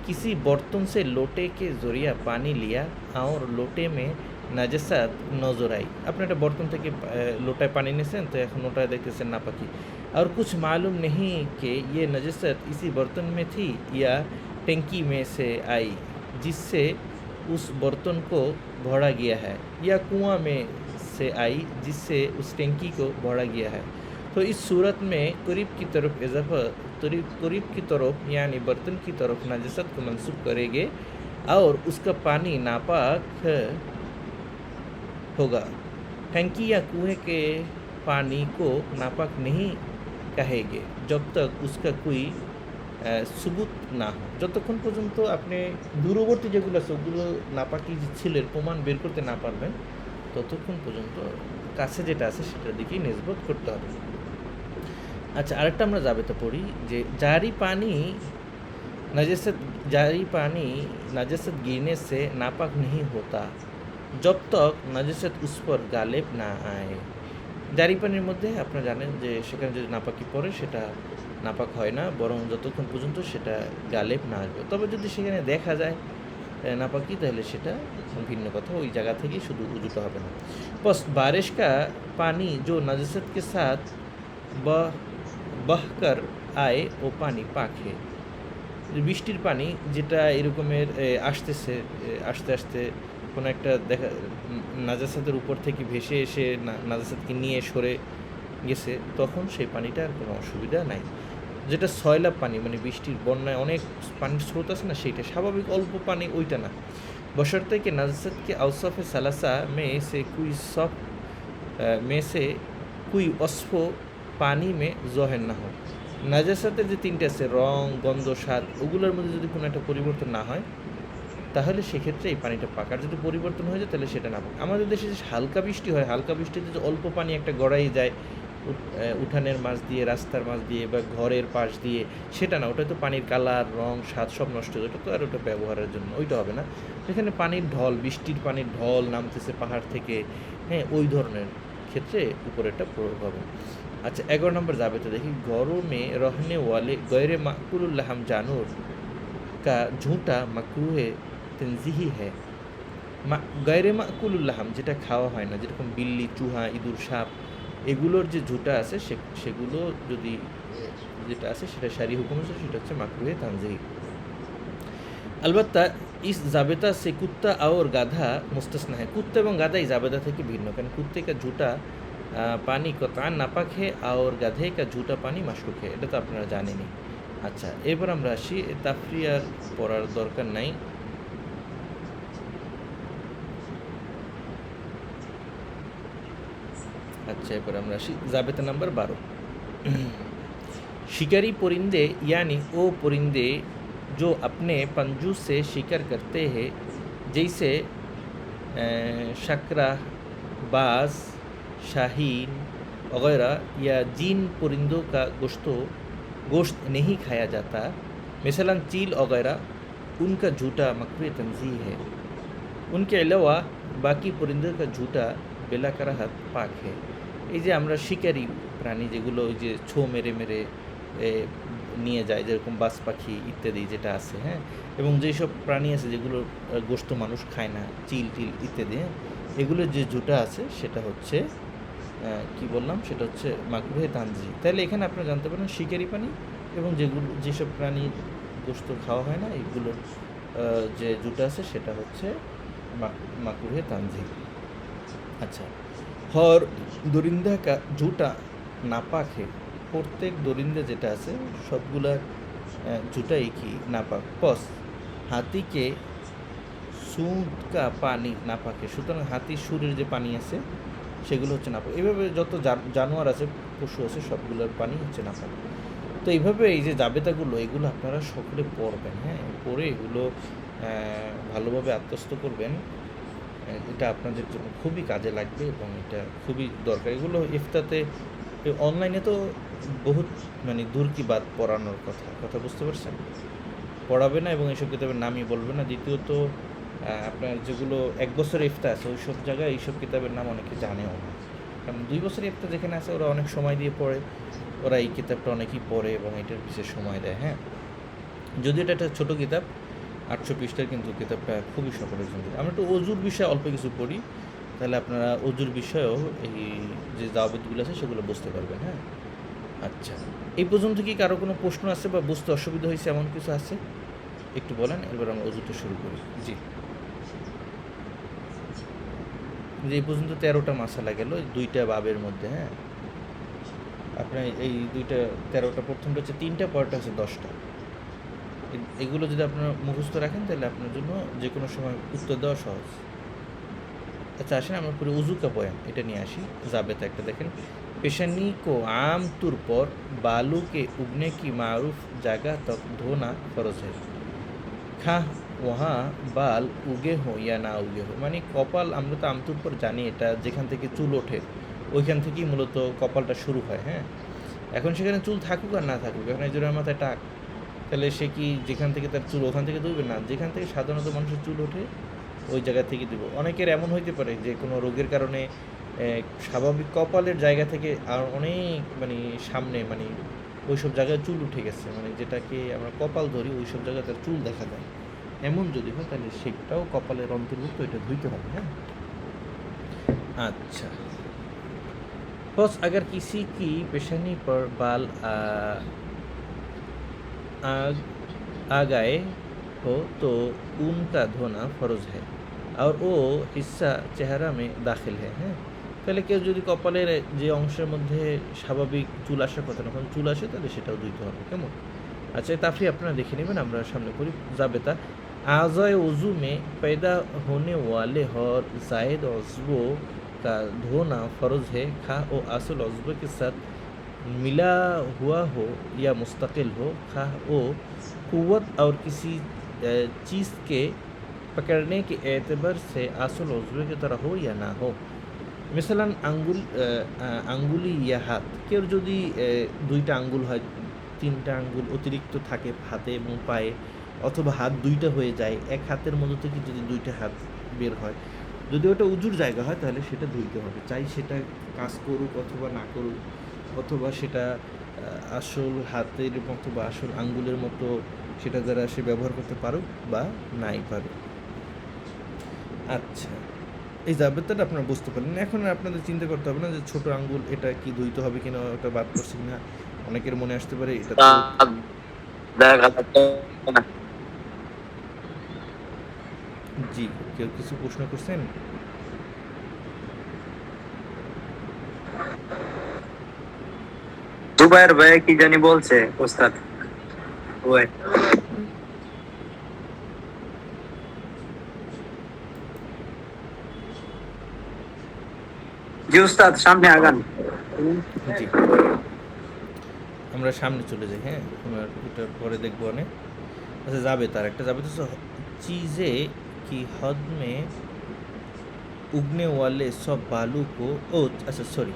किसी बर्तन से लोटे के जरिया पानी लिया और लोटे में नाजसात नजर आई। আপনি একটা বর্তন থেকে লোটায় পানি নিয়েছেন, তো এখন লোটায় দেখতেছেন নাপাকি, और कुछ मालूम नहीं कि ये नजसत इसी बर्तन में थी या टंकी में से आई जिससे उस बर्तन को भरा गया है, या कुआं में से आई जिससे उस टंकी को भरा गया है। तो इस सूरत में करीब की तरफ इजाफा करीब की तरफ यानी बर्तन की तरफ नजसत को मंसूब करेंगे और उसका पानी नापाक होगा। टंकी या कुएं के पानी को नापाक नहीं कहेंगे जब तक उसका कोई সুবুত না হয়। যতক্ষণ পর্যন্ত আপনি দূরবর্তী যেগুলো আছে ওগুলো নাপাকি যে ছিল এর প্রমাণ বের করতে না পারবেন, ততক্ষণ পর্যন্ত কাছে যেটা আছে সেটার দিকেই নিসবত করতে হবে। अच्छा, আরেকটা আমরা जाबता पढ़ी जे जारी पानी नजसत गिरने से नापाक नहीं होता जब तक नजसत उस पर गालिब ना आए। জারি পানির মধ্যে আপনারা জানেন যে সেখানে যদি নাপাকি পড়ে সেটা নাপাক হয় না, বরং যতক্ষণ পর্যন্ত সেটা গালেব না আসবে। তবে যদি সেখানে দেখা যায় নাপাকি, তাহলে সেটা ভিন্ন কথা, ওই জায়গা থেকেই শুধু উজুটা হবে না। बस बारिश का पानी जो नजसत के साथ बहकर आए वो पानी पाक है। বৃষ্টির পানি যেটা এরকমের আসতেছে, আস্তে আস্তে কোনো একটা দেখা নাজাসাতের উপর থেকে ভেসে এসে নাজাসাতকে নিয়ে সরে গেছে, তখন সেই পানিটা আর কোনো অসুবিধা নাই। যেটা সয়লাব পানি মানে বৃষ্টির বন্যায় অনেক পানির স্রোত আছে না, সেইটা স্বাভাবিক অল্প পানি, ওইটা না। बशर्ते कि नजसत के औसफ सलासा में से कोई वस्फ পানি মে জহের না হোক। নাজাসাতের যে তিনটে আছে রং, গন্ধ, স্বাদ, ওগুলোর মধ্যে যদি কোনো একটা পরিবর্তন না হয় তাহলে সেক্ষেত্রে এই পানিটা পাক। আর যদি পরিবর্তন হয়ে যায় তাহলে সেটা না পাক। আমাদের দেশে যে হালকা বৃষ্টি হয়, হালকা বৃষ্টিতে যে অল্প পানি একটা গড়াই যায় উঠানের মাছ দিয়ে, রাস্তার মাছ দিয়ে বা ঘরের পাশ দিয়ে, সেটা না, ওটা তো পানির কালার, রং, স্বাদ সব নষ্ট হয়ে যায়, ওটা তো আর ওটা ব্যবহারের জন্য ওইটা হবে না। এখানে পানির ঢল, বৃষ্টির পানির ঢল নামতেছে পাহাড় থেকে, হ্যাঁ, ওই ধরনের ক্ষেত্রে উপরেরটা প্রয়োগ হবে। अच्छा, 11 नंबर जाबता देखिए, घरों में रहने वाले गैर माकुल लहम जानवर का झूठा मकरूह तंजीही है। गैर माकुल लहम যেটা খাওয়া হয় না, যেরকম বিল্লি, চুহা, ইঁদুর, সাপ, এগুলোর যে ঝুঁটা আছে সেগুলো যদি যেটা আছে সেটা শারি হুকুম আছে, সেটা হচ্ছে মাকরুহে তানজিহি। अलबत्ता इस जाबता से कुत्ता और गाधा मुस्तस्ना है। कुत्ता এবং গাধা এই জাবেদা থেকে ভিন্ন, কারণ কুত্তে का झूठा পানি কতান নাপাক হে আর গাধে কা ঝুটা পানি মাশরুক হে, এটা তো আপনারা জানেনই। আচ্ছা, এবার আমরা আসি, তাফরিয়ার পড়ার দরকার নাই। अच्छा, এবার আমরা আসি জাবেতা নাম্বার 12। शिकारी परिंदे यानी वो परिंदे जो अपने पंजू से शिकार करते हैं, जैसे शकरा, बाज, शाहीन वगैरह, या जिन परिंदों का गोश्त नहीं खाया जाता, मिसलन चील वगैरह, उनका झूठा मकरूह तंजीह है। उनके अलावा बाकी परिंदों का झूठा बेला कराहत पाक है। এই যে আমরা শিকারি প্রাণী যেগুলো ওই যে ছো মেরে মেরে নিয়ে যায়, যেরকম বাজ পাখি ইত্যাদি যেটা আছে, হ্যাঁ, এবং যেসব প্রাণী আছে যেগুলো গোশত মানুষ খায় না, চিল টিল ইত্যাদি, হ্যাঁ, এগুলোর যে ঝুঁটা আছে সেটা হচ্ছে কি বললাম, সেটা হচ্ছে মাকরুহে তানজিহি। তাহলে এখানে আপনারা জানতে পারেন শিকারি প্রাণী এবং যেসব প্রাণীর গোশত খাওয়া হয় না, এগুলোর যে ঝুঁটা আছে সেটা হচ্ছে মাকরুহে তানজিহি। আচ্ছা, হর দরিন্দা কা ঝুঁটা নাপাক হে। প্রত্যেক দরিন্দা যেটা আছে সবগুলার ঝুঁটাই কি নাপাক। পস হাতি কে সুদকা পানি নাপাকে, সুতরাং হাতির সুরের যে পানি আছে সেগুলো হচ্ছে নাপাক। এইভাবে যত জানোয়ার আছে, পশু আছে, সবগুলোর পানি হচ্ছে নাপাক। তো এইভাবে এই যে জাবেদাগুলো, এগুলো আপনারা সকলে পড়বেন, হ্যাঁ, পড়ে এগুলো ভালোভাবে আত্মস্থ করবেন। এটা আপনাদের জন্য খুবই কাজে লাগবে এবং এটা খুবই দরকার। এগুলো ইফতাতে অনলাইনে তো বহুত মানে দূর কি বাদ পড়ানোর কথা বুঝতে পারছেন, পড়াবে না এবং এইসব কিতাবের নামই বলবে না। দ্বিতীয়ত আপনার যেগুলো 1 বছরের ইফতা আছে ওই সব জায়গায় এইসব কিতাবের নাম অনেকে জানেও না, কারণ 2 বছরের ইফতা যেখানে আছে ওরা অনেক সময় দিয়ে পড়ে, ওরা এই কিতাবটা অনেকেই পড়ে এবং এটার বিশেষ সময় দেয়। হ্যাঁ, যদিও এটা একটা ছোটো কিতাব, 800 পৃষ্ঠার, কিন্তু কিতাবটা খুবই সকলের জন্য। আমরা একটু অজুর বিষয়ে অল্প কিছু পড়ি, তাহলে আপনারা অজুর বিষয়েও এই যে দাওয়াতগুলো আছে সেগুলো বুঝতে পারবেন। হ্যাঁ, আচ্ছা, এই পর্যন্ত কি কারো কোনো প্রশ্ন আছে বা বুঝতে অসুবিধা হয়েছে এমন কিছু আছে একটু বলেন, এবার আমরা অজুটা শুরু করি। জি, যে এই পর্যন্ত 13টা মাসালা গেল 2টা বাবের মধ্যে। হ্যাঁ, আপনার এই 2টা 13টা, প্রথমটা হচ্ছে 3টা, পরেরটা হচ্ছে 10টা। এগুলো যদি আপনারা মুখস্থ রাখেন তাহলে আপনার জন্য যে কোনো সময় উত্তর দেওয়া সহজ। আচ্ছা, আসেন আমরা পুরো উজু কা বয়ান এটা নিয়ে আসি। জাবেতা একটা দেখেন, पेशानी को आम तौर पर बालू के उगने की मारूफ जगह तक धोना फर्ज है, खा वहाँ बाल उगे हो या ना उगे हो। মানে কপাল আমরা তো আমতুর পর জানি এটা যেখান থেকে চুল ওঠে ওইখান থেকেই মূলত কপালটা শুরু হয়। হ্যাঁ, এখন সেখানে চুল থাকুক আর না থাকুক, এখন একজনের মাথায় টাক, তাহলে সে কি যেখান থেকে তার চুল ওখান থেকে ধুবে না, যেখান থেকে সাধারণত মানুষের চুল ওঠে ওই জায়গা থেকে দেব। অনেকের এমন হইতে পারে যে কোনো রোগের কারণে স্বাভাবিক কপালের জায়গা থেকে আর অনেক মানে সামনে মানে ওই সব জায়গায় চুল উঠে গেছে, মানে যেটাকে আমরা কপাল ধরি ওই সব জায়গায় তার চুল দেখা যায়, এমন যদি হয় তাহলে সেটাও কপালের অন্তর্ভুক্ত, এটা ধুইতে হবে। হ্যাঁ, अच्छा, बस अगर किसी की पेशानी पर बाल आ गए हो तो उनका धोना फ़र्ज है और वो हिस्सा चेहरा में दाखिल है। হ্যাঁ, তাহলে কেউ যদি কপালের যে অংশের মধ্যে স্বাভাবিক চুল আসার কথা না, যখন চুল আসে তাহলে সেটাও ধুইতে হবে। কেমন? अच्छा, ताफ़री আপনারা দেখে নেবেন, আমরা সামনে পড়ি। जाबता आज़ाए वज़ू में पैदा होने वाले और ज़ायद उज़्वों का धोना फ़र्ज है, खा वो असल उज़्व के साथ मिला हुआ हो या मुस्तकिल हो, खा वो क़ुव्वत और किसी चीज़ के पकड़ने के एतबार से असल उज़्व की तरह हो या ना हो। मिसलन আঙ্গুলি ইয়া হাত, কেউ যদি 2টা আঙ্গুল হয়, 3টা আঙ্গুল অতিরিক্ত থাকে হাতে এবং পায়ে, অথবা হাত 2টা হয়ে যায়, এক হাতের মধ্যে থেকে যদি 2টা হাত বের হয়, যদি ওটা উজুর জায়গা হয় তাহলে সেটা ধুইতে হবে, চাই সেটা কাজ করুক অথবা না করুক, অথবা সেটা আসল হাতের মতো বা আসল আঙ্গুলের মতো সেটা দ্বারা সে ব্যবহার করতে পারুক বা নাই পারুক। আচ্ছা, এই জাবেতাটা আপনারা বুঝতে পারলেন। এখন আপনাদের চিন্তা করতে হবে না যে ছোট আঙ্গুল এটা কি ধুইতে হবে কিনা, ওটা বাদ করছি কিনা। অনেকের মনে আসতে পারে এটা তো জি, কেউ কিছু প্রশ্ন করছেন? জুবাইর ভাই কি জানি বলছে ওস্তাদ, ওই জি উস্তাদ সামনে আগান। জি, আমরা সামনে চলে যাই। হ্যাঁ, আমরা এটা পরে দেখবো অনেক। अच्छा, जाबता একটা जाबता चीज़ें की हद में उगने वाले सब बालू को अच्छा सॉरी,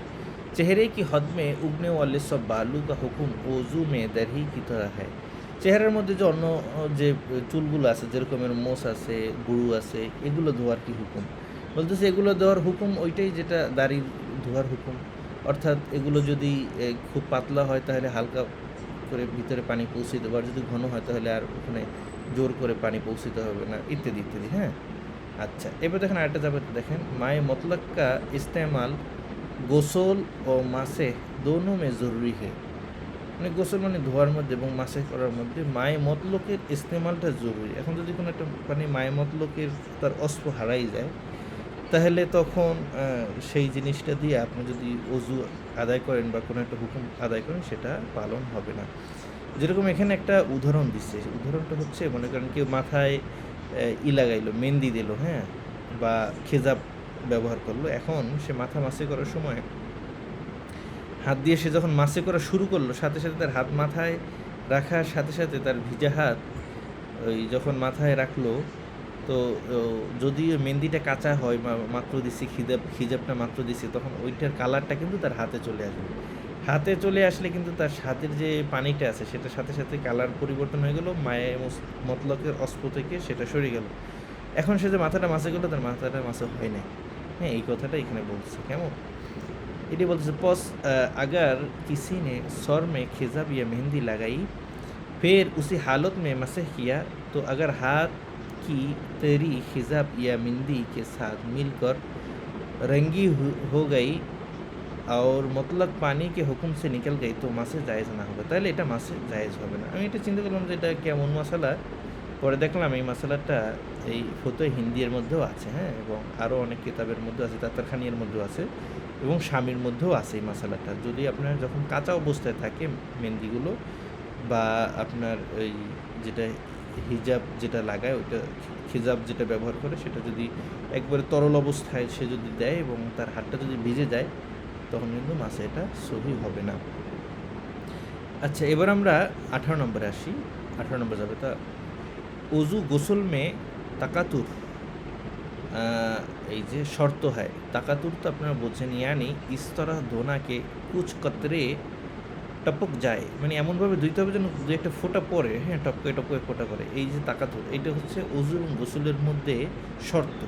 चेहरे की हद में उगने वाले सब बालू का हुक्म वज़ू में दरही की तरह है। চেহারার মধ্যে যে অন্য যে চুলগুলো আছে, যেরকমের মোছ আছে, গুরু আছে, এগুলো ধোয়ার কি হুকুম বলতেছে, এগুলো ধোয়ার হুকুম ওইটাই যেটা দাড়ির ধোয়ার হুকুম, অর্থাৎ এগুলো যদি খুব পাতলা হয় তাহলে হালকা করে ভিতরে পানি পৌঁছে দেবো, আর যদি ঘন হয় তাহলে আর ওখানে জোর করে পানি পৌঁছতে হবে না, ইত্যাদি ইত্যাদি। হ্যাঁ, अच्छा, এবার দেখেন আরেকটা যাবে, দেখেন माए मतलब का इस्तेमाल গোসল ও মাসে दोनों में ज़रूरी है। মানে গোসল মানে ধোয়ার মধ্যে এবং মাসে করার মধ্যে মায়ে মতলকের ইস্তেমালটা জরুরি। এখন যদি কোনো একটা মানে মায়ে মতলকের তার অস্প হারাই যায় তাহলে তখন সেই জিনিসটা দিয়ে আপনি যদি অজু আদায় করেন বা কোনো একটা হুকুম আদায় করেন সেটা পালন হবে না। যেরকম এখানে একটা উদাহরণ দিচ্ছে, উদাহরণটা হচ্ছে মনে করেন কেউ মাথায় ই লাগাইলো, মেহেন্দি দিল, হ্যাঁ, বা খেজাব ব্যবহার করলো। এখন সে মাথা মাসে করার সময় হাত দিয়ে সে যখন মাসে করা শুরু করলো, সাথে সাথে তার হাত মাথায় রাখার সাথে সাথে তার ভিজা হাত ওই যখন মাথায় রাখলো, তো যদিও মেহেন্দিটা কাঁচা হয় বা মাত্র দিছি, হিজাবটা মাত্র দিছি, তখন ওইটার কালারটা কিন্তু তার হাতে চলে আসবে। হাতে চলে আসলে কিন্তু তার হাতের যে পানিটা আছে সেটার সাথে সাথে কালার পরিবর্তন হয়ে গেল, মায়ে মতলকের অস্প থেকে সেটা সরে গেল। এখন সে যে মাথাটা মাসে গেলো, তার মাথাটা মাসে হয় নাই। হ্যাঁ, এই কথাটা এখানে বলছে। কেমন? এটি বলতেছে পস अगर किसी ने सर में खिजाब या मेहंदी लगाई फिर उसी हालत में मसह किया तो अगर हाथ की तेरी खिजाब या मेहंदी के साथ मिलकर रंगी हो गई और मुतलक पानी के हुक्म से निकल गई तो मासे जायज़ ना होगा। তাহলে এটা মাসে জায়েজ হবে না। আমি এটা চিন্তা করলাম যে এটা কেমন মশালা, পরে দেখলাম এই মশালাটা এই ফতোয় হিন্দির মধ্যেও আছে, হ্যাঁ, এবং আরও অনেক কিতাবের মধ্যেও আছে, তাতারখানির মধ্যেও আছে এবং স্বামীর মধ্যেও আছে এই মশালাটা। যদি আপনার যখন কাঁচা অবস্থায় থাকে মেহেন্দিগুলো, বা আপনার ওই যেটা হিজাব যেটা লাগায় ওইটা, খিজাব যেটা ব্যবহার করে সেটা যদি একবারে তরল অবস্থায় সে যদি দেয় এবং তার হাতটা যদি ভিজে যায়, তখন কিন্তু মাসে এটা সহি হবে না। আচ্ছা, এবার আমরা 18 নম্বরে আসি। 18 নম্বর যাবে তা অজু গোসল মে তাকাতুর, এই যে শর্ত হয় তাকাতুর, তো আপনারা বোঝেন, ইয়ানি ইস্তরা ধোনাকে কুচ কতরে টপক যায়, মানে এমনভাবে ধুইতে হবে যেন দু একটা ফোঁটা পড়ে, হ্যাঁ, টপকে টপকে ফোঁটা করে। এই যে তাকাতুর, এটা হচ্ছে অজু এবং গোসলের মধ্যে শর্ত।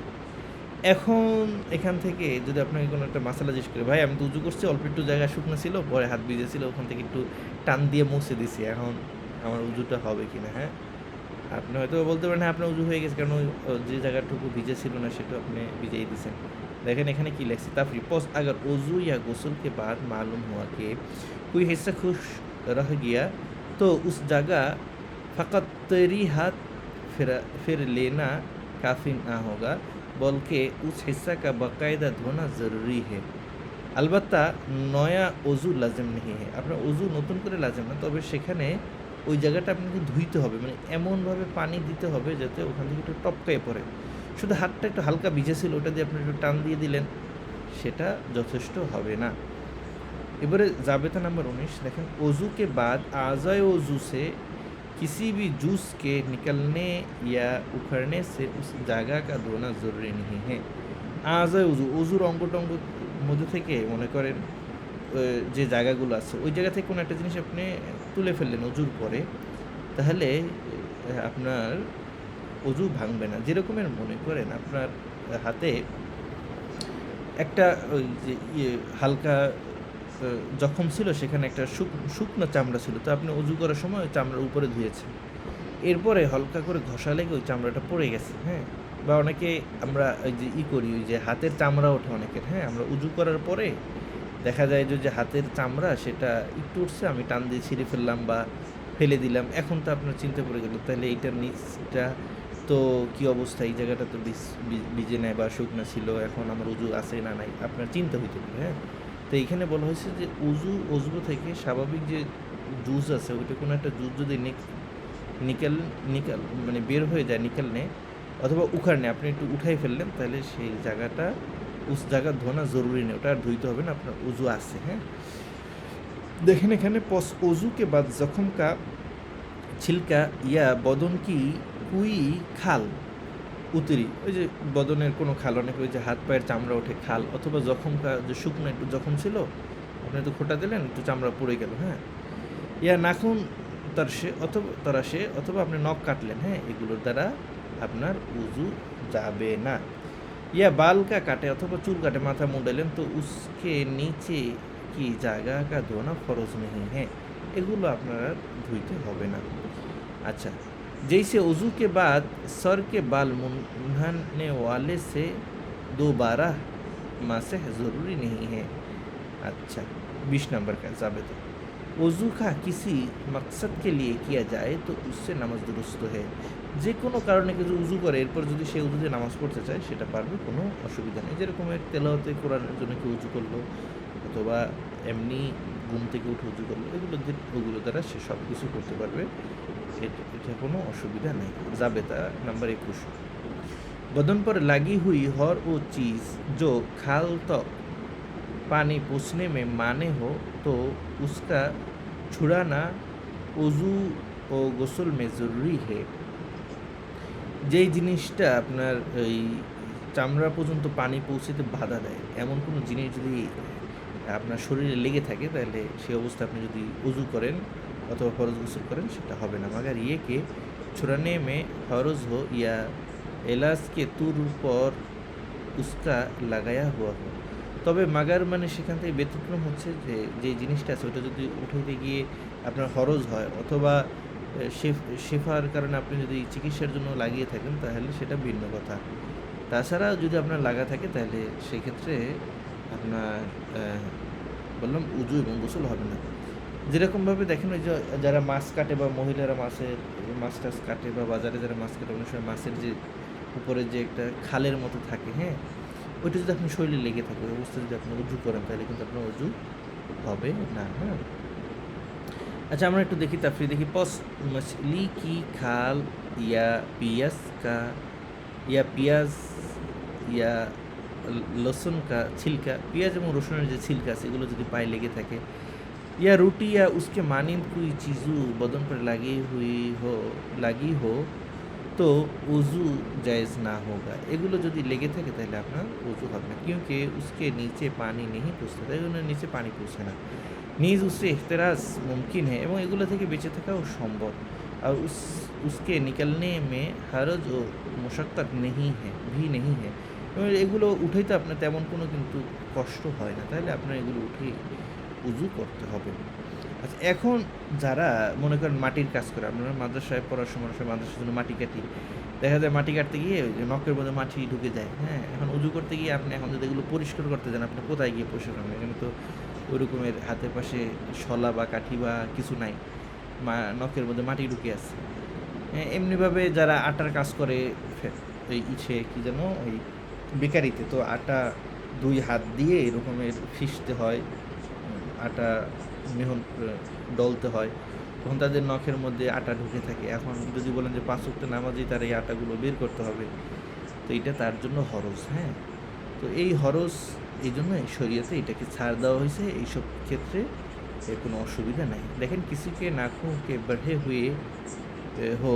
এখন এখান থেকে যদি আপনাকে কোনো একটা মাসালা জিজ্ঞেস করে, ভাই আমি তো উজু করছি, অল্প একটু জায়গা শুকনো ছিল, পরে হাত ভিজে ছিল, ওখান থেকে একটু টান দিয়ে মুছে দিছি, এখন আমার উজুটা হবে কি না, হ্যাঁ, আপনি হয়তো বলতে পারেন হ্যাঁ আপনার উজু হয়ে গেছে, কারণ যে জায়গাটুকু ভিজে ছিল না সেটা আপনি ভিজিয়ে দিয়েছেন। দেখেন এখানে কি লেখছে, তাফরি পস अगर वज़ू या गुस्ल के बाद मालूम हुआ कि कोई हिस्सा खुश रह गया तो उस जगह फ़कत तेरी हाथ फिर लेना काफ़ी ना होगा, बल्कि उस हिस्सा का बाकायदा धोना ज़रूरी है। अलबत्ता नया অজু লাজিম नहीं है, আপনার অজু নতুন করে লাজিম না, তবে সেখানে ওই জায়গাটা আপনাকে ধুইতে হবে, মানে এমনভাবে পানি দিতে হবে যাতে ওখান থেকে একটু টপকায় পড়ে। শুধু হাতটা একটু হালকা ভিজে ছিল, ওটা দিয়ে আপনি একটু টান দিয়ে দিলেন, সেটা যথেষ্ট হবে না। এবারে জাবেতা নাম্বার 19 দেখেন, অজু के बाद आज़ाए वज़ू से किसी भी जूस के निकलने या उखड़ने से उस जगह का धोना ज़रूरी नहीं है। आज़ाए वज़ू, অজুর অঙ্গ টঙ্গ মধ্যে থেকে মনে করেন যে জায়গাগুলো আছে ওই জায়গা থেকে কোনো একটা জিনিস আপনি তুলে ফেললেন অজুর পরে, তাহলে আপনার অজু ভাঙবে না। যেরকমের মনে করেন আপনার হাতে একটা ওই যে হালকা জখম ছিল, সেখানে একটা শুকনো চামড়া ছিল, তো আপনি অজু করার সময় ওই চামড়ার উপরে ধুয়েছেন, এরপরে হালকা করে ঘষা লেগে ওই চামড়াটা পড়ে গেছে, হ্যাঁ, বা অনেকে আমরা ওই যে করি, ওই যে হাতের চামড়া ওঠে অনেকের, হ্যাঁ, আমরা উজু করার পরে দেখা যায় যে হাতের চামড়া সেটা একটু উঠছে, আমি টান দিয়ে ছিঁড়ে ফেললাম বা ফেলে দিলাম, এখন তো আপনার চিন্তা পড়ে গেল তাহলে এইটার নিচটা তো কী অবস্থা, এই জায়গাটা তো ভিজে নেয় বা শুকনা ছিল, এখন আমার উজু আছে না নাই, আপনার চিন্তা হইতে পারে, হ্যাঁ। তো এইখানে বলা হয়েছে যে অজু থেকে স্বাভাবিক যে জুস আছে ওইটা কোনো একটা জুস যদি নিকাল মানে বের হয়ে যায়, নিকাল নেয় অথবা উখাড় নেয়, আপনি একটু উঠাই ফেললেন, তাহলে সেই জায়গাটা উস জায়গা ধোনা জরুরি নেই, ওটা আর ধুইতে হবে না, আপনার উজু আছে, হ্যাঁ। দেখেন এখানে পস অজু के बाद जख्म का छिलका या बदन की कोई खाल উতরি, ওই যে বদনের কোনো খাল, অনেক ওই যে হাত পায়ের চামড়া ওঠে খাল, অথবা জখমকা যে শুকনো একটু জখম ছিল, আপনি তো খোঁটা দিলেন, একটু চামড়া পড়ে গেল, হ্যাঁ, ইয়া নাখুন তারাশে অথবা আপনি নখ কাটলেন, হ্যাঁ, এগুলোর দ্বারা আপনার উজু যাবে না। ইয়া বাল কা কাটে অথবা চুল কাটে, মাথা মুন্ডালেন, তো উসকে নিচে কি জায়গা কা ধোনা ফরজ নেই, হ্যাঁ, এগুলো আপনার ধুইতে হবে না। अच्छा, जैसे वज़ू के बाद सर के बाल मुंडाने वाले से दोबारा मसह ज़रूरी नहीं है। अच्छा, 20 नंबर का ज़ाबित, वज़ू का किसी मकसद के लिए किया जाए तो उससे नमाज दुरुस्त है। যে কোনো কারণে কিছু উজু করে এরপর যদি সে উজু দিয়ে নামাজ পড়তে চায় সেটা পারবে, কোনো অসুবিধা নেই। যেরকম তেলাওয়াতে কোরআনের জন্য কেউ উজু করলো অথবা এমনি ঘুম থেকে উঠে উজু করলো, ওগুলো দ্বারা সে সব কিছু করতে পারবে, এটা কোনো অসুবিधा नहीं। ज़ाबिता नंबर 21, बदन पर लगी हुई हर वो चीज़ जो खाल तक पानी पूछने में माने हो तो उसका छुड़ाना वज़ू ও গোসল में ज़रूरी है। যেই জিনিসটা আপনার এই চামড়া পর্যন্ত পানি পৌঁছতে বাধা দেয় এমন কোনো জিনিস যদি আপনার শরীরে লেগে থাকে তাহলে সেই অবস্থায় আপনি যদি উজু করেন অথবা ফরজ গোসল করেন সেটা হবে না। मगर ये कि छुड़ाने में हर्ज हो या इलाज के तौर पर उसका लगाया हुआ हो। তবে মাগার মানে সেখান থেকে ব্যতিক্রম হচ্ছে যে যে জিনিসটা আছে ওটা যদি উঠাইতে গিয়ে আপনার হরজ হয় অথবা শেফার কারণে আপনি যদি চিকিৎসার জন্য লাগিয়ে থাকেন তাহলে সেটা ভিন্ন কথা। তাছাড়া যদি আপনার লাগা থাকে তাহলে সেক্ষেত্রে আপনার বললাম উজু এবং গোসল হবে না। যেরকমভাবে দেখেন ওই যে যারা মাছ কাটে বা মহিলারা মাছ টাছ কাটে বা বাজারে যারা মাছ কাটে অনেক সময় মাছের যে উপরে যে একটা খালের মতো থাকে, হ্যাঁ, ওইটা যদি আপনি শরীরে লেগে থাকে ওই অবস্থায় যদি আপনি উজু করেন তাহলে কিন্তু আপনার উজু হবে না। হ্যাঁ, अच्छा আমরা একটু দেখি তাফসীর দেখি। पस मछली की खाल या पियाज का या पियाज या लहसुन का छिलका, পেঁয়াজ এবং রসুনের যে ছিলকা আছে এগুলো যদি পায়ে লেগে থাকে या रोटी या उसके मानिंद कोई चीज़ों बदन पर लगी हो तो वज़ू जायज़ ना होगा। এগুলো যদি লেগে থাকে তাহলে আপনার वज़ू হবে না, क्योंकि उसके नीचे पानी नहीं पहुँचता, তাই ওনার নিচে পানি পৌঁছে না। नीज उससे एहतराज मुमकिन है এবং এগুলো থেকে বেঁচে থাকাও সম্ভব। और उसके निकलने में हरज ও मुशक्कत नहीं है এবং এগুলো উঠাইতে আপনার তেমন কোনো কিন্তু কষ্ট হয় না, তাহলে আপনার এগুলো উঠে উজু করতে হবে। আচ্ছা, এখন যারা মনে করেন মাটির কাজ করে, আপনারা মাদ্রাসায় পড়ার সময় মাদ্রাসার জন্য মাটি কাটি, দেখা যায় মাটি কাটতে গিয়ে ওই যে নখের মধ্যে মাটি ঢুকে যায়। হ্যাঁ, এখন উজু করতে গিয়ে আপনি এখন যদি এগুলো পরিষ্কার করতে যান আপনি কোথায় গিয়ে পরিষ্কার করবেন? এখানে তো ওই রকমের হাতের পাশে শলা বা কাঠি বা কিছু নাই, নখের মধ্যে মাটি ঢুকে আছে। হ্যাঁ, এমনিভাবে যারা আটার কাজ করে এই কি যেন ওই বেকারিতে, তো আটা 2 হাত দিয়ে এরকমের ফিসতে হয়, আটা মেহন ডলতে হয়, তখন তাদের নখের মধ্যে আটা ঢুকে থাকে। এখন যদি বলেন যে 5 ওয়াক্ত নামাজেই তার এই আটাগুলো বের করতে হবে, তো এটা তার জন্য হরজ। হ্যাঁ, তো এই হরজ এই জন্য শরীয়তে এটাকে ছাড় দেওয়া হয়েছে, এইসব ক্ষেত্রে এর কোনো অসুবিধা নাই। দেখেন কিসিকে নাখুন কে बढ़े हुए हो,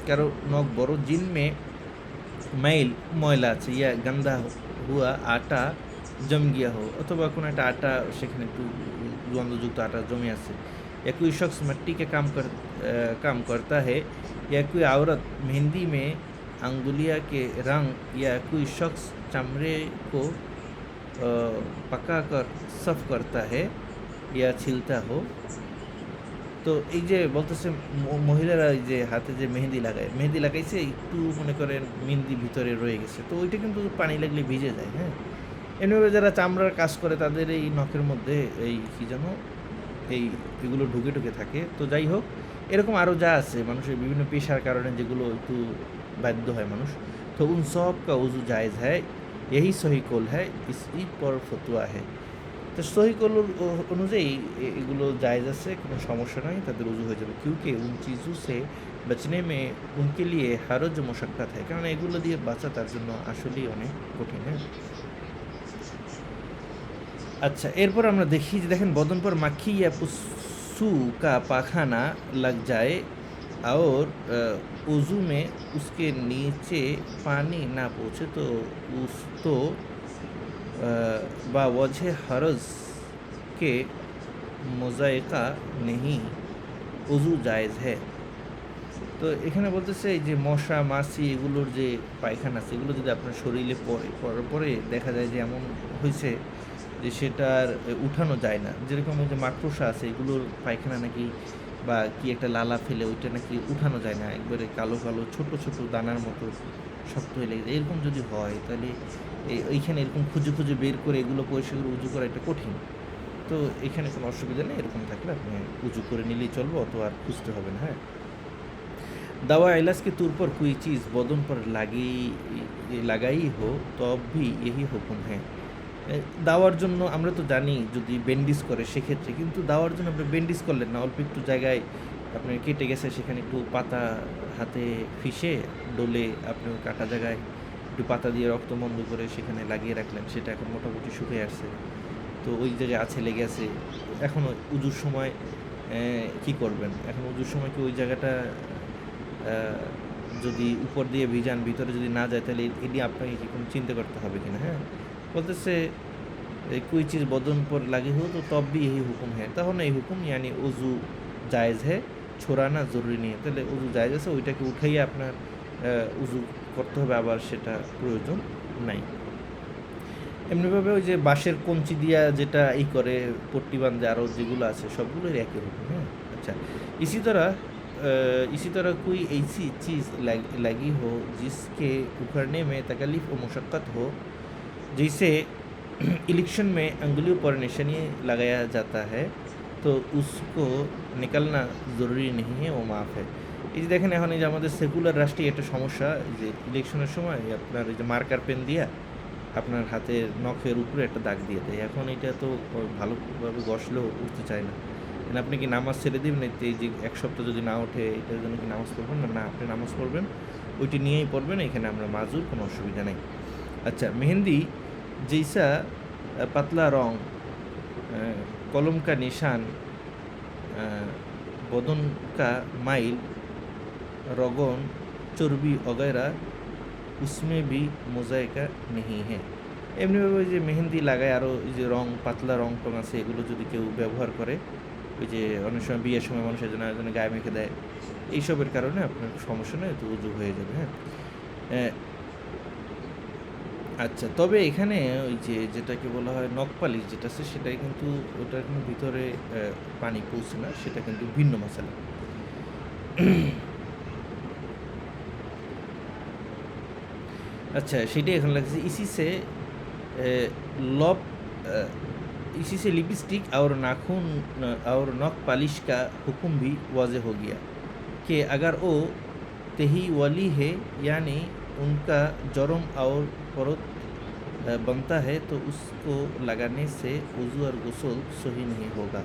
কারো নখ বড়, জিনমে মাইল ময়লা আছে, ইয়া গন্ধা হুয়া আটা জম গিয়া हो, অথবা কোনো একটা আটা সেখানে একটু গন্ধযুক্ত আটা জমে আছে। या कोई शख्स मिट्टी के काम करता है या कोई औरत मेहंदी में अंगुलिया के रंग या कोई शख्स चमड़े को पकाकर साफ करता है या छिलता हो। তো এই যে বলতেছে মহিলারা এই যে হাতে যে মেহেদি লাগাইছে একটু মনে করেন মেহেদি ভিতরে রয়ে গেছে, তো ওইটা কিন্তু পানি লাগলে ভিজে যায়। হ্যাঁ, এমনিভাবে যারা চামড়ার কাজ করে তাদের এই নখের মধ্যে এই কী যেন এগুলো ঢুকে থাকে। তো যাই হোক, এরকম আরও যা আছে মানুষের বিভিন্ন পেশার কারণে যেগুলো একটু বাধ্য হয় মানুষ, তো উন সব কা উজু জায়েজ হ্যায়, यही सही कौल है, इसी पर फतवा है। তো সহি কৌল অনুযায়ী এগুলো জায়েজ আছে, কোনো সমস্যা নাই, তাদের উজু হয়ে যাবে। क्योंकि उन चीज़ों से बचने में उनके लिए हरज मशक्क़त है, কারণ এগুলো দিয়ে বাঁচা তার জন্য আসলেই অনেক কঠিন। হ্যাঁ, अच्छा, एरपर আমরা দেখি যে দেখেন बदन पर मक्खी या पुस्सू का पाखाना लग जाए और वज़ू में उसके नीचे पानी ना पहुँचे तो बावजह हरज के मुज़ायक़ा नहीं, वज़ू जायज़ है। তো এখানে বলতেছে এই যে মশা মাছি এগুলোর যে পায়খানা আছে এগুলো যদি আপনার শরীরে পড়ার পরে দেখা যায় যে এমন হয়েছে যে সেটার উঠানো যায় না, যেরকম ওই যে মাকড়সা আছে এগুলোর পায়খানা নাকি বা কি একটা লালা ফেলে ওইটা নাকি উঠানো যায় না, একবারে কালো ছোট দানার মতো শক্ত হয়ে লেগে যায়, এরকম যদি হয় তাহলে এইখানে এরকম খুঁজে বের করে এগুলো পরিষ্কার করে উজু করা একটা কঠিন। তো এখানে কোনো অসুবিধা নেই, এরকম থাকলে আপনি উজু করে নিলেই চলবে, অত আর খুঁজতে হবে না। হ্যাঁ, दवा इलाज के तौर पर कोई चीज़ बदन पर लगाई हो तो भी यही हुक्म है। দাওয়ার জন্য আমরা তো জানি যদি ব্যান্ডেজ করে সেক্ষেত্রে, কিন্তু দাওয়ার জন্য আপনি ব্যান্ডেজ করলেন না, অল্প একটু জায়গায় আপনার কেটে গেছে, সেখানে একটু পাতা হাতে ফিসে ডলে আপনি ওই কাটা জায়গায় একটু পাতা দিয়ে রক্ত বন্ধ করে সেখানে লাগিয়ে রাখলেন, সেটা এখন মোটামুটি শুকিয়ে আসছে। তো ওই জায়গায় আছে, লেগে আছে। এখন উজুর সময় কি করবেন? এখন উজুর সময় কি ওই জায়গাটা যদি উপর দিয়ে ভিজান, ভিতরে যদি না যায়, তাহলে এটি আপনাকে কি কোনো চিন্তা করতে হবে কিনা? হ্যাঁ, বলতেছে कोई चीज़ बदन पर लगी हो तो तब भी यही हुक्म है, তখন এই হুকুম यानी উজু জায়েজ है, ছোড়ানা জরুরি নেই। তাহলে উজু জায়েজ আছে, ওইটাকে উঠাইয়ে আপনার উজু করতে হবে, আবার সেটা প্রয়োজন নাই। এমনিভাবে ওই যে বাঁশের কঞ্চি দিয়া যেটা করে পট্টি বাঁধে, আরও যেগুলো আছে সবগুলোর একই হুকুম। হ্যাঁ, আচ্ছা। इसी तरह कोई ऐसी चीज़ लगी हो जिसके उखड़ने में तकलीफ़ और मशक्क़त हो, जैसे इलेक्शन में अंगुलियों पर निशानी लगाया जाता है, तो उसको निकलना ज़रूरी नहीं है, वो माफ़ है। এই যে দেখেন, এখন এই যে আমাদের সেকুলার রাষ্ট্রে একটা সমস্যা, যে ইলেকশনের সময় আপনার এই যে মার্কার পেন দিয়া আপনার হাতের নখের উপরে একটা দাগ দিয়ে দেয়। এখন এটা তো ভালোভাবে ঘষলেও উঠতে চায় না। মানে আপনি কি নামাজ ছেড়ে দিবেন? এই যে এক সপ্তাহ যদি না ওঠে, এটার জন্য কি নামাজ পড়বেন না? না, আপনি নামাজ পড়বেন, ওইটি নিয়েই পড়বেন, এখানে আমরা মাজুর, কোনো অসুবিধা নেই। अच्छा, मेहंदी जैसा पतला रंग, कलम का निशान, बदन का माइल, रगन, चर्बी वगैरह, उसमें भी मोजाइका नहीं है। এমনিভাবে ওই যে মেহেন্দি লাগায়, আরও এই যে রং, পাতলা রং টং আছে, এগুলো যদি কেউ ব্যবহার করে, ওই যে অনেক সময় বিয়ের সময় মানুষের জন্য গায়ে মেখে দেয়, এইসবের কারণে আপনার সমস্যা নেই, তো উজু হয়ে যাবে। হ্যাঁ, আচ্ছা, তবে এখানে ওই যে যেটাকে বলা হয় নখ পালিশ যেটা আছে, সেটাই কিন্তু ওটার কিন্তু ভিতরে পানি পৌঁছে না, সেটা কিন্তু ভিন্ন মশলা। अच्छा, সেটাই এখন লাগছে। लॉप इसी से लिपस्टिक और नाखून और नख पालिश का हुक्म भी वाज़ेह हो गया कि अगर वो तही वाली है, यानी उनका जरम और परत बनता है, तो उसको लगाने से वज़ू और गोसल सही नहीं होगा।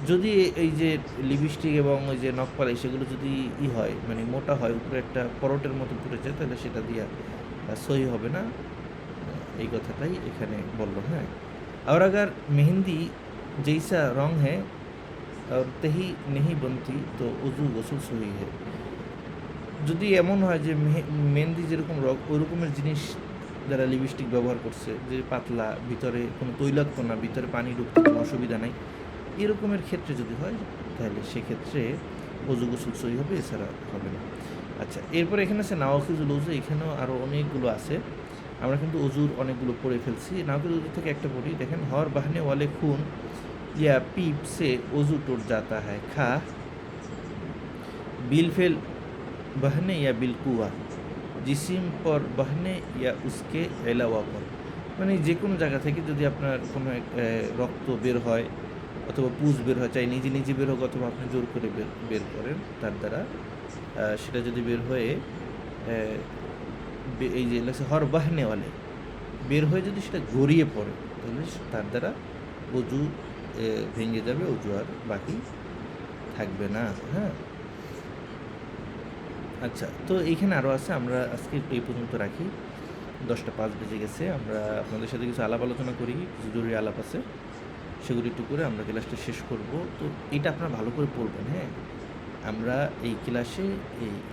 যদি এই যে লিপস্টিক এবং ওই যে নখ পালিশ এগুলো যদি হয়, মানে মোটা হয়, উপরে একটা পরটের মতো পড়ে যায়, তাহলে সেটা দিয়া সহি হবে না, এই কথাটাই এখানে বললো। হ্যাঁ, और अगर मेहंदी जैसा रंग है और तही नहीं बनती तो वज़ू गोसल सही है। যদি এমন হয় যে মেহেন্দি যেরকম রং, ওই রকমের জিনিস যারা লিপস্টিক ব্যবহার করছে, যে পাতলা, ভিতরে কোনো তৈলাক্ত না, ভিতরে পানি ঢুকতে কোনো অসুবিধা নাই, এরকমের ক্ষেত্রে যদি হয়, তাহলে সেক্ষেত্রে ওযু গোসল সহি হবে, এছাড়া হবে না। আচ্ছা, এরপরে এখানে আছে নাওয়াকিজুল ওযু, এখানেও আরও অনেকগুলো আছে, আমরা কিন্তু ওযুর অনেকগুলো পড়ে ফেলছি। নাওয়াকিজুল ওযু থেকে একটা পড়ি, দেখেন, হর বাহনে ওয়ালে খুন या पीप से वज़ू टूट जाता है, खा बिलफेल बहने या बिलकुआ, जिस्म पर बहने या उसके अलावा पर। মানে যে কোনো জায়গা থেকে যদি আপনার কোনো রক্ত বের হয় অথবা পুজ বের হয়, চাই নিজে নিজে বের হোক অথবা আপনি জোর করে বের করেন তার দ্বারা, সেটা যদি বের হয়ে এই যে লেখছে হর বাহনেওয়ালে, বের হয়ে যদি সেটা গড়িয়ে পড়ে, তাহলে তার দ্বারা ওযু ভেঙে যাবে, ওযু আর বাকি থাকবে না। হ্যাঁ, আচ্ছা, তো এইখানে আরও আছে, আমরা আজকে একটু এই পর্যন্ত রাখি। 10টা 5 বেজে গেছে, আমরা আপনাদের সাথে কিছু আলাপ আলোচনা করি, কিছু জরুরি আলাপ আছে, সেগুলি একটু করে আমরা ক্লাসটা শেষ করব। তো এটা আপনারা ভালো করে পড়বেন। হ্যাঁ, আমরা এই ক্লাসে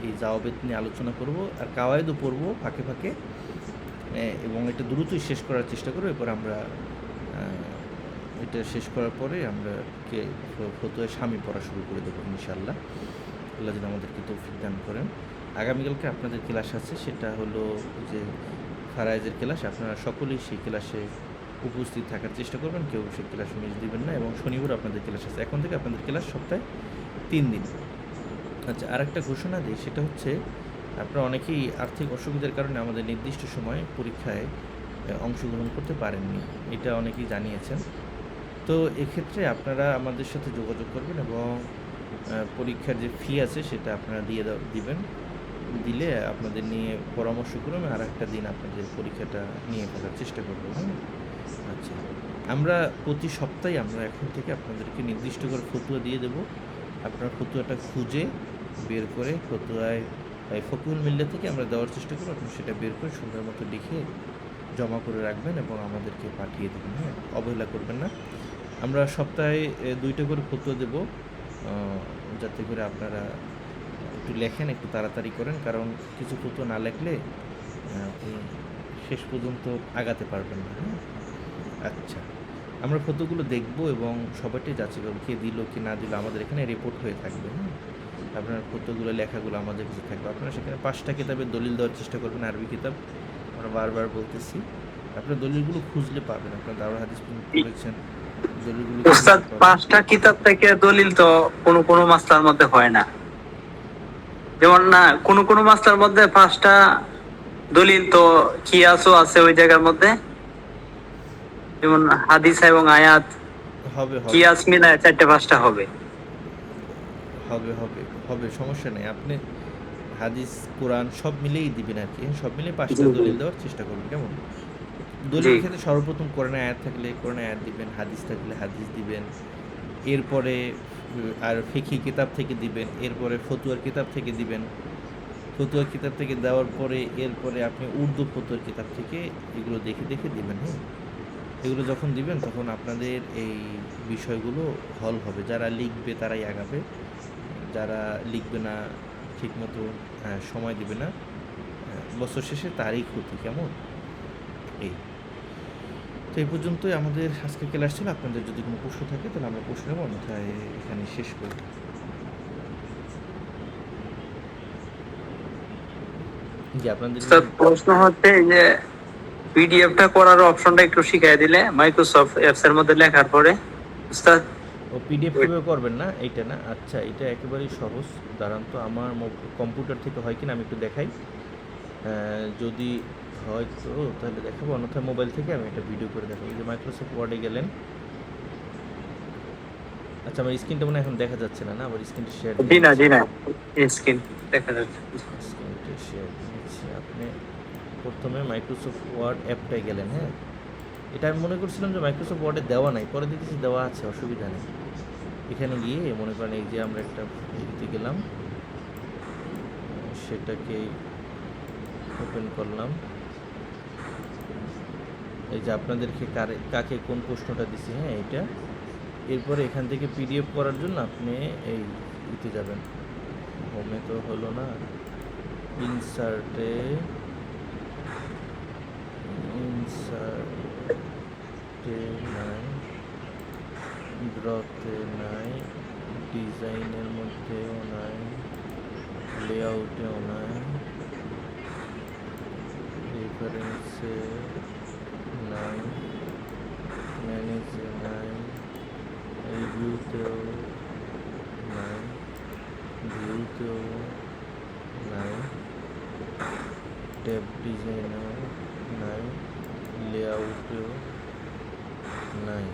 এই জাওয়াবেত নিয়ে আলোচনা করব, আর কাওয়ায়েদও পড়ব ফাঁকে ফাঁকে, এবং এটা দ্রুতই শেষ করার চেষ্টা করব। এরপর আমরা এটা শেষ করার পরে আমরা ফতোয়া স্বামী পড়া শুরু করে দেবো ইনশাআল্লাহ। আল্লাহ যেন আমাদেরকে তৌফিক দান করেন। আগামীকালকে আপনাদের ক্লাস আছে, সেটা হলো যে ফারায়েজের ক্লাস। আপনারা সকলেই সেই ক্লাসে উপস্থিত থাকার চেষ্টা করবেন, কেউ সেই ক্লাস মিস দিবেন না। এবং শনিবার আপনাদের ক্লাস আছে, এখন থেকে আপনাদের ক্লাস সপ্তাহে 3 দিন। আচ্ছা, আর একটা ঘোষণা দিই, সেটা হচ্ছে আপনারা অনেকেই আর্থিক অসুবিধার কারণে আমাদের নির্দিষ্ট সময়ে পরীক্ষায় অংশগ্রহণ করতে পারেননি, এটা অনেকেই জানিয়েছেন। তো এক্ষেত্রে আপনারা আমাদের সাথে যোগাযোগ করবেন এবং পরীক্ষার যে ফি আছে সেটা আপনারা দিবেন। দিলে আপনাদের নিয়ে পরামর্শ করে আর একটা দিন আপনাদের পরীক্ষাটা নিয়ে ফেলার চেষ্টা করবো। হ্যাঁ, আচ্ছা, আমরা প্রতি সপ্তাহে আমরা এখন থেকে আপনাদেরকে নির্দিষ্ট করে ফতোয়া দিয়ে দেবো, আপনার ফতুয়াটা খুঁজে বের করে ফতুয়ায় ফকুল মিল্লা থেকে আমরা দেওয়ার চেষ্টা করব, আপনি সেটা বের করে সুন্দর মতো লিখে জমা করে রাখবেন এবং আমাদেরকে পাঠিয়ে দেবেন। হ্যাঁ, অবহেলা করবেন না। আমরা সপ্তাহে 2টা করে ফতুয়া দেবো, যাতে করে আপনারা একটু লেখেন, একটু তাড়াতাড়ি করেন, কারণ কিছু ফতুয়া না লেখলে আপনি শেষ পর্যন্ত আগাতে পারবেন না। হ্যাঁ, আচ্ছা, আমরা ফটোগুলো দেখব এবং সবাইটাই যাচাই করবো কে দিল কি না দিল, আমাদের এখানে রিপোর্ট হয়ে থাকবে। হ্যাঁ, আপনার ফটোগুলো লেখাগুলো আমাদের কাছে থাকবে। আপনারা সেখানে 5টা কিতাবের দলিল দেওয়ার চেষ্টা করবেন, আরবি কিতাব, আমরা বারবার বলতেছি। আপনার দলিলগুলো খুঁজলে পাবেন, আপনার দাওরা হাদিস পড়েছেন, দলিলগুলো উস্তাদ খুঁজলে পাবেন। 5টা কিতাব থেকে দলিল তো কোন মাসলার মধ্যে হয় না, যেমন না কোন মাসলার মধ্যে 5টা দলিল তো কিয়াসও আছে ওই জায়গার মধ্যে, যেমন হাদিস এবং আয়াত হবে হবে কিয়াস মিলায় 4-5টা হবে। হবে হবে হবে সমস্যা নেই। আপনি হাদিস কোরআন সব মিলেই দিবেন আর কি, সব মিলে 5টা জি, জি। দলিল দেওয়ার চেষ্টা করবেন। কেমন? জি দলিলের ক্ষেত্রে সর্বপ্রথম কোরআনে আয়াত থাকলে কোরআনে আয়াত দিবেন, হাদিস থাকলে হাদিস দিবেন, এরপরে আর ফিকহি কিতাব থেকে দিবেন, এরপরে ফতুয়ার কিতাব থেকে দিবেন, ফতুয়ার কিতাব থেকে দেওয়ার পরে এরপরে আপনি উর্দু ফতুয়ার কিতাব থেকে এগুলো দেখে দেখে দিবেন। হ্যাঁ, এগুলো যখন দিবেন তখন আপনাদের এই বিষয়গুলো হল হবে। যারা লিখবে তারাই আগাবে, যারা লিখবে না ঠিকমতো সময় দিবে না, বছর শেষে তারই ক্ষতি। কেমন? এই তো এই পর্যন্তই আমাদের আজকের ক্লাস ছিল। আপনাদের যদি কোনো প্রশ্ন থাকে তাহলে আমরা প্রশ্ন নেব, অন্যথায় এখানে শেষ করি। জি, আপনাদের উস্তাদ, প্রশ্ন হচ্ছে যে পিডিএফটা করার অপশনটা একটু শিখিয়ে দিলে মাইক্রোসফট অ্যাপস এর মধ্যে লেখার পরে। উস্তাদ ও পিডিএফ কীভাবে করবেন না এইটা না? আচ্ছা, এটা একেবারেই সহজ। দাঁড়ান তো, আমার কম্পিউটার থেকে হয় কিনা আমি একটু দেখাই। যদি হয় তো তাহলে দেখাবো, অন্যথায় মোবাইল থেকে আমি একটা ভিডিও করে দেখাবো। এই যে মাইক্রোসফট ওয়ার্ডে গেলেন। আচ্ছা, আমার স্ক্রিনটা মনে হয় এখন দেখা যাচ্ছে না, না আবার স্ক্রিনটা শেয়ার জি না স্ক্রিন দেখা যাচ্ছে। স্ক্রিনটা শেয়ার দিচ্ছি। আপনি প্রথমে মাইক্রোসফট ওয়ার্ড অ্যাপটায় গেলেন। হ্যাঁ, এটা আমি মনে করছিলাম যে মাইক্রোসফট ওয়ার্ডে দেওয়া নাই, পরে দেখেছি দেওয়া আছে, অসুবিধা নেই। এখানে গিয়ে মনে করেন এই যে আমরা একটা দিতে গেলাম, সেটাকে ওপেন করলাম। এই যে আপনাদেরকে কাকে কোন প্রশ্নটা দিছি, হ্যাঁ এটা। এরপরে এখান থেকে পিডিএফ করার জন্য আপনি এই দিতে যাবেন, হোমে তো হলো না, ইনসার্টে নাই, ড্রতে নাই, ডিজাইনের মধ্যেও নাই, লেআউটেও নাই, রেফারেন্সে নাই, ম্যানেজে নাই, রিভিউতেও নাই, ভিউতেও নাই, ট্যাব ডিজাইনেও নাই, লেআউটেও নাই।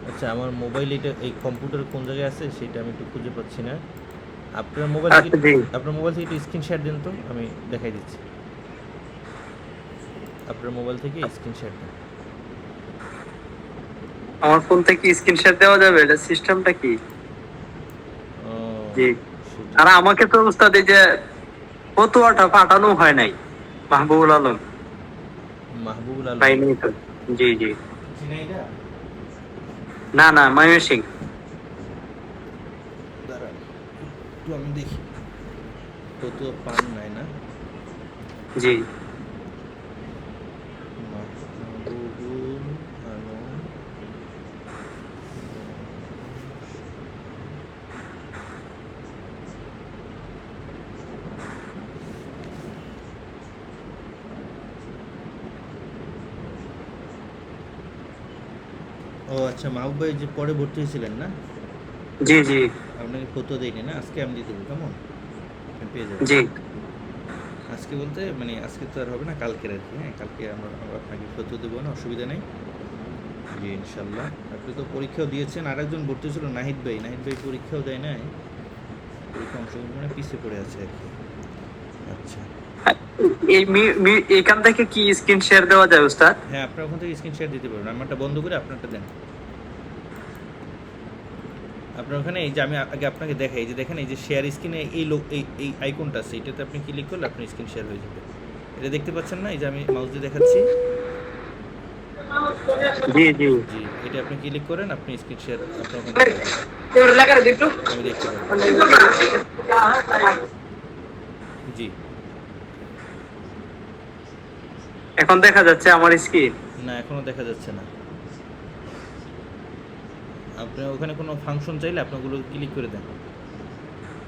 আচ্ছা, আমার মোবাইল এটা এই কম্পিউটার কোন জায়গায় আছে সেটা আমি একটু খুঁজে পাচ্ছি না। আপনার মোবাইল থেকে একটু স্ক্রিন শেয়ার দিন তো, আমি দেখাই দিচ্ছি। আপনার মোবাইল থেকে স্ক্রিন শেয়ার দিন। আমার ফোন থেকে স্ক্রিন শেয়ার দেওয়া যাবে? এটা সিস্টেমটা কি? জি। আর আমাকে তো উস্তাদ এই যে ফতোয়াটা পাঠানো হয় নাই, মাহবুবুল আলম পাইনি তো। জি জি, না ময়মনসিং। দাঁড়ান একটু আমি দেখি, তো পান নাই না? জি, মাহবুবুল আলম, ও আচ্ছা, মাহবুব ভাই যে পরে ভর্তি হয়েছিলেন না, জি জি আপনাকে ফটো দেয়নি না? আজকে আমি দিয়ে দেবো, কেমন? আপনি পেয়ে যাবেন। জি। আজকে বলতে মানে আজকে তো আর হবে না, কালকের আর কি। হ্যাঁ, কালকে আমরা আপনাকে ফটো দেবো না, অসুবিধা নেই। জি ইনশাল্লাহ। আপনি তো পরীক্ষাও দিয়েছেন, আর একজন ভর্তি ছিল নাহিদ ভাই পরীক্ষাও দেয় নাই, পরীক্ষা অংশগ্রহণে পিছিয়ে পড়ে আছে আর কি। আচ্ছা, এখান থেকে কি স্ক্রিন শেয়ার দেওয়া যায় উস্তাদ? হ্যাঁ, আপনার ওখান থেকে স্ক্রিন শেয়ার দিতে পারবেন। আমারটা বন্ধ করে আপনারটা দেন। আপনার ওখানে এই যে আমি আগে আপনাকে দেখাই, এই যে দেখেন এই যে শেয়ার স্ক্রিনে এই লোক এই আইকনটা আছে, এটাতে আপনি ক্লিক করলে আপনার স্ক্রিন শেয়ার হয়ে যাবে। এটা দেখতে পাচ্ছেন না, এই যে আমি মাউস দিয়ে দেখাচ্ছি। জি জি জি, এটা আপনি ক্লিক করেন, আপনি স্ক্রিন শেয়ার আপনার ওখানে হয়ে যাবে। আমি দেখতে পারবো। জি, এখন দেখা যাচ্ছে আমার স্ক্রিন। না এখনো দেখা যাচ্ছে না। আপনি ওখানে কোনো ফাংশন চাইলে আপনি ওগুলো ক্লিক করে দেন।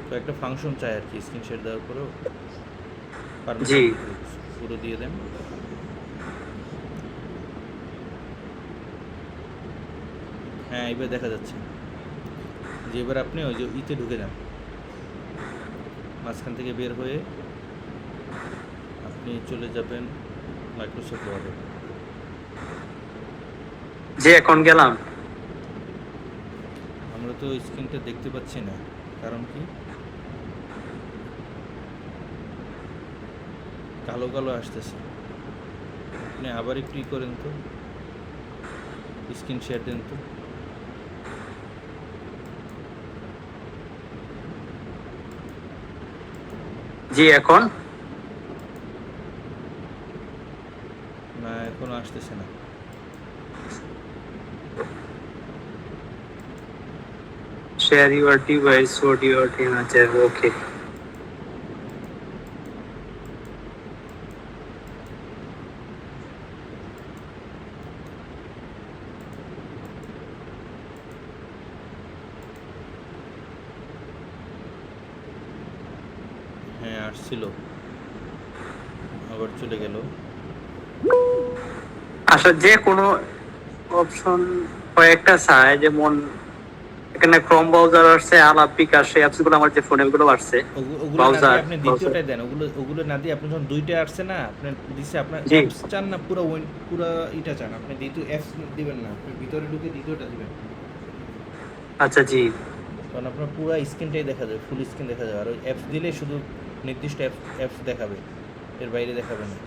তো একটা ফাংশন চাই আর কি স্ক্রিন শেয়ার দেওয়ার পরেও জি পারমিশন পুরো দিয়ে দেন। হ্যাঁ, এবার দেখা যাচ্ছে। যে এবার আপনি ওই যে ইতে ঢুকে যান, মাঝখান থেকে বের হয়ে আপনি চলে যাবেন মাইক্রোসফট ওয়ার্ডে। জি এখন গেলাম। আমরা তো স্ক্রিনটা দেখতে পাচ্ছি না, কারণ কি কালো কালো আসতেছে। আপনি আবার একটু করেন তো, স্ক্রিন শেয়ার দেন তো। জি এখন না এখনো আসতেছে না। share your device what your team আছে ওকে। হ্যাঁ আসছিল, আবার চলে গেল। আসলে যে কোনো অপশন কয়েকটা চাই, যেমন এখানে ক্রোম ব্রাউজার আসছে, আলাপ বিকাশ অ্যাপস গুলো আমার যে ফোনে গুলো আসছে ওগুলো না ব্রাউজার। দিয়ে আপনি দ্বিতীয়টাই দেন। ওগুলো না দিয়ে আপনি যখন দুইটা আসছে না, আপনার দিচ্ছে আপনার জি। অ্যাপস চান না, পুরো এটা চান, আপনি দ্বিতীয় অ্যাপস দিবেন না, আপনি ভিতরে ঢুকে দ্বিতীয়টা দিবেন। আচ্ছা জি কারণ আপনার পুরো স্ক্রিনটাই দেখা যাবে, ফুল স্ক্রিন দেখা যাবে। আর ওই অ্যাপস দিলে শুধু নির্দিষ্ট অ্যাপস দেখাবে, এর বাইরে দেখাবে না।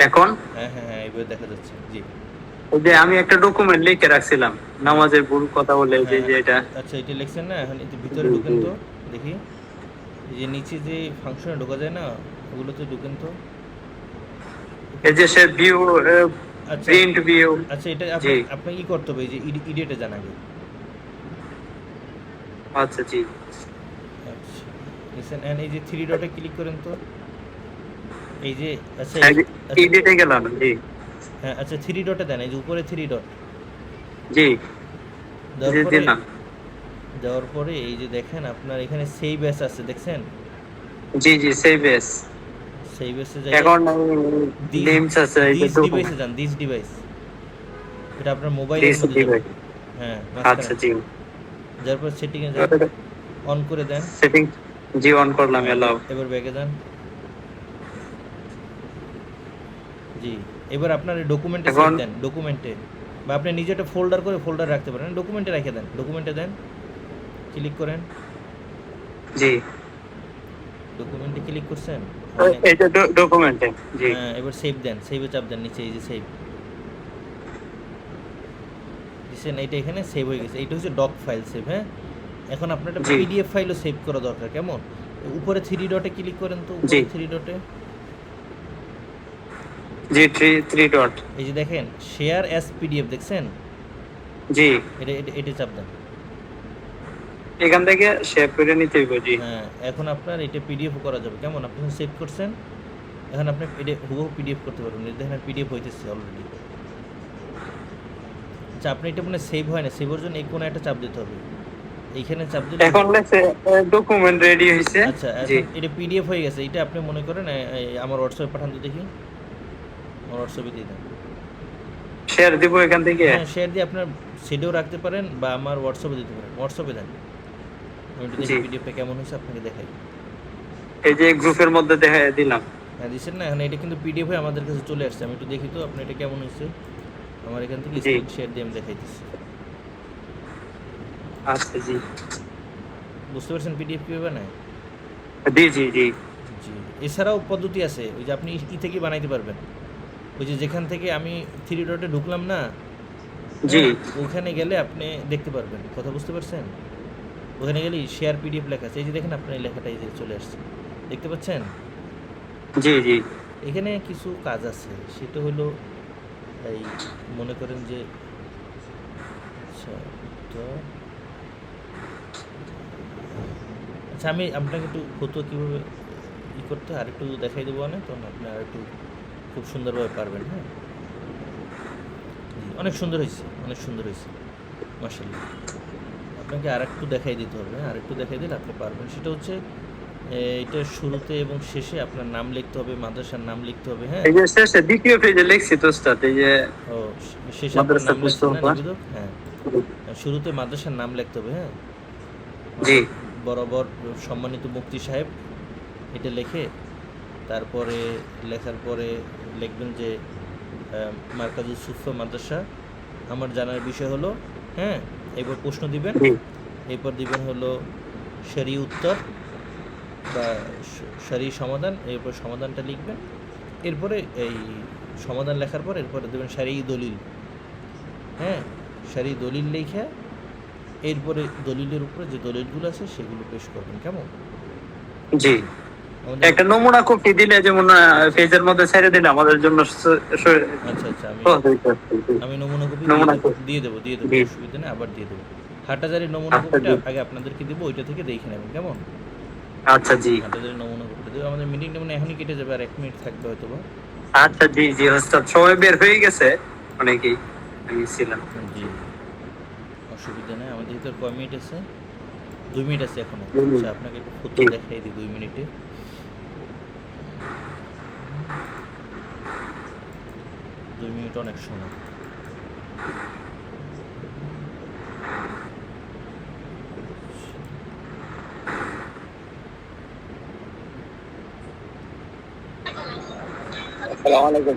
এখন হ্যাঁ হ্যাঁ হ্যাঁ, এবার দেখা যাচ্ছে। জি, ওই যে আমি একটা ডকুমেন্ট লিখে রাখছিলাম নামাজের ভুল কথা বলে, যে হ্যাঁ যে এটা আচ্ছা, এটা লিখছেন না, এখন এতে ভিতরে ঢুকেন তো দেখি। এই যে নিচে যে ফাংশনে ঢোকা যায় না, ওগুলোতে ঢুকেন তো। এই যে সে ভিউ আচ্ছা প্রিন্ট ভিউ। আচ্ছা, এটা জি আপনাকে কি করতে হবে, এই যে ইডিটে যান আগে। আচ্ছা জি আচ্ছা, লিসেন এন্ড এই যে থ্রি ডটে ক্লিক করেন তো। এই যে আচ্ছা আচ্ছা, এডিটে গেলাম। জি হ্যাঁ আচ্ছা, থ্রি ডটে দেন, এই যে উপরে থ্রি ডট জি দেওয়ার জি পরে দিলাম। এই যে দেখেন আপনার এখানে সেভ অ্যাস আছে, দেখছেন? জি জি সেভ এস। সেভ অ্যাসে এখন যাই, নেমস আছে এই যে দিস ডিভাইসে যান, দিস ডিভাইস। এটা আপনার মোবাইলের দিস মধ্যে যাবে। ডিভাইস। হ্যাঁ, আচ্ছা জি যার পর সেটিংয়ে যান, অন করে দেন। সেটিং জি অন করলাম। এলাও। এবার ব্যাকে যান। জি, এবার আপনার ডকুমেন্টে সেভ এখন দেন, ডকুমেন্টে, বা আপনি নিজে একটা ফোল্ডার করে ফোল্ডার রাখতে পারেন, ডকুমেন্টে রেখে দেন, ডকুমেন্টে দেন, ক্লিক করেন। জি ডকুমেন্টে ক্লিক করছেন, এই যে ডকুমেন্টে। জি হ্যাঁ এবার সেভ দেন, সেভে চাপ দেন নিচে, এই যে সেভ দিচ্ছেন, এইটা এখানে সেভ হয়ে গেছে। এইটা হচ্ছে ডক ফাইল সেভ। হ্যাঁ, এখন আপনার একটা জি। পিডিএফ ফাইলও সেভ করা দরকার। কেমন? উপরে থ্রি ডটে ক্লিক করেন তো, জি। উপরে থ্রি ডটে জি থ্রি ডট। এই যে দেখেন শেয়ার অ্যাজ পিডিএফ, দেখছেন? জি এটা চাপ দেন। এখান থেকে শেয়ার করে নিতে হবে। জি হ্যাঁ, এখন আপনার এটা পিডিএফ করা যাবে। কেমন? আপনি সেভ করছেন, এখন আপনি এটা হুবহু পিডিএফ করতে পারবেন। এই দেখেন পিডিএফ হইতেছে অলরেডি। আচ্ছা, আপনি এটা মানে সেভ হয় না, সেভের জন্য এই কোণে একটা চাপ দিতে হবে, এইখানে চাপ দিলে। এখন লেখছে ডকুমেন্ট রেডি হয়েছে। আচ্ছা, জি এখন এটা পিডিএফ হয়ে গেছে। এটা আপনি মনে করেন আমার হোয়াটসঅ্যাপে পাঠান তো দেখি, আমার হোয়াটসঅ্যাপে দিয়ে দেন। শেয়ার দিব এখান থেকে। হ্যাঁ, শেয়ার দিয়ে আপনার সেডেও রাখতে পারেন বা আমার হোয়াটসঅ্যাপে দিতে পারেন। হোয়াটসঅ্যাপে দেন, আমি একটু দেখি জি। পিডিএফটা কেমন হয়েছে, আপনাকে দেখাই। এই যে গ্রুপের মধ্যে দেখা দিলাম। হ্যাঁ দিচ্ছেন না, এখন এটা কিন্তু পিডিএফ হয়ে আমাদের কাছে চলে আসছে। আমি একটু দেখি তো আপনার এটা কেমন হয়েছে। আমার এখান থেকে জি। স্ক্রিন শেয়ার দিয়ে আমি দেখাইতেছি। আচ্ছা জি বুঝতে পারছেন পিডিএফ কীভাবে বানায়? জি জি জি জি। জি, এছাড়াও পদ্ধতি আছে, ওই যে আপনি থেকে বানাইতে পারবেন। ওই যে যেখান থেকে আমি থ্রি ডটে ঢুকলাম না, জি হ্যাঁ, ওখানে গেলে আপনি দেখতে পারবেন, কথা বুঝতে পারছেন? ওখানে গেলেই শেয়ার পিডিএফ লেখা আছে, এই যে দেখেন আপনার এই লেখাটা এই যে চলে আসছে, দেখতে পাচ্ছেন? জি জি এখানে কিছু কাজ আছে, সেটা হলো এই মনে করেন যে আচ্ছা, তো আচ্ছা আমি আপনাকে একটু ফটো কীভাবে করতে হয় আরেকটু দেখাই দেবো, না তখন আপনি আরেকটু খুব সুন্দরভাবে পারবেন। হ্যাঁ, জি, অনেক সুন্দর হয়েছে, অনেক সুন্দর হয়েছে, মাশাআল্লাহ। আপনাকে আরেকটু দেখাই দিতে হবে, হ্যাঁ, আরেকটু দেখাই দিলে আপনি পারবেন। সেটা হচ্ছে এটা শুরুতে এবং শেষে আপনার নাম লিখতে হবে, মাদ্রাসার নাম লিখতে হবে। হ্যাঁ, এই যে শেষে দ্বিতীয় পেজে লিখছি তো উস্তাদ, এই যে ও শেষে আপনার মাদ্রাসা নাম লিখছেন না, পুস্তক। নিবেদক? হ্যাঁ, শুরুতে মাদ্রাসার নাম লিখতে হবে। হ্যাঁ, জি বরাবর সম্মানিত মুফতি সাহেব এটা লিখে, তারপরে লেখার পরে লিখবেন যে মার্কাজুস সুফা মাদ্রাসা। আমার জানার বিষয় হলো, হ্যাঁ, এরপর প্রশ্ন দিবেন, জি এরপর দিবেন হলো সারি উত্তর বা সারি সমাধান, এরপর সমাধানটা লিখবেন। এরপরে এই সমাধান লেখার পর এরপরে দেবেন সারি দলিল। হ্যাঁ, সারি দলিল লেখা, এরপরে দলিলের উপরে যে দলিলগুলো আছে সেগুলো পেশ করবেন। কেমন? জি আমাদের একটা নমুনা কপি দিলে যেমন পেজের মধ্যে ছেড়ে দিলে আমাদের জন্য আচ্ছা আচ্ছা, আমি সহজ হইতো। আমি নমুনা কপি নমুনা কপি দিয়ে দেবো, জি অসুবিধা নেই, আবার দিয়ে দেবো। হাটাজারির নমুনা আচ্ছা কপিটা জি আগে আপনাদেরকে দেবো, ওইটা থেকে দেখে নেবেন। কেমন? আচ্ছা জি হাটাজারির নমুনা কপিটা দেবো। আমাদের মিটিংটা মানে এখনই কেটে যাবে, আর 1 মিনিট থাকবে হয়তো বা। আচ্ছা জি জি ওস্তাদ, সময় বের হয়ে গেছে অনেকেই, আমি ছিলাম। জি, অসুবিধা নেই। আমাদের ভিতর কয় মিনিট আছে? 2 মিনিট আছে এখনো। জি আচ্ছা, আপনাকে একটু ফটো দেখাই দিই 2 মিনিটে। 2 মিনিট অনেক সময়। আসসালামু আলাইকুম।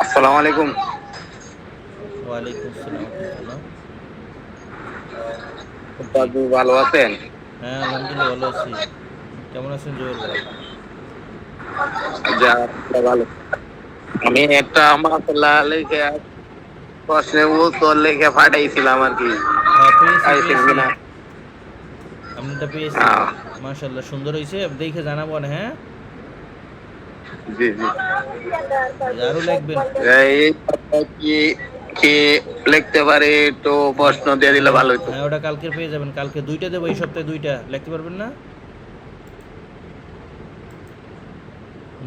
আসসালামু আলাইকুম। ওয়ালাইকুম আসসালাম রহমতুল্লাহ। জি, আপনি ভালো আছেন? হ্যাঁ, আলহামদুলিল্লাহ ভালো আছি। কেমন আছেন জুয়েল ভাই? যা ভালো। আমি একটা মাসালা লিখে প্রশ্নের উত্তর লিখে পাঠাইছিলাম আর কি। পেয়েছি পাইছেন পেয়েছি, কিনা? আপনারটা পেয়েছি। আহ, মাশাআল্লাহ, সুন্দর হয়েছে, দেখে জানাবো না? হ্যাঁ, জি জি। আরও লিখবেন। এই কি কি লিখতে পারে তো হ্যাঁ প্রশ্ন দিয়ে দিলে হ্যাঁ ভালো হতো। হ্যাঁ, ওটা কালকে পেয়ে যাবেন। কালকে 2টা দেবো, এই সপ্তাহে 2টা লিখতে পারবেন না?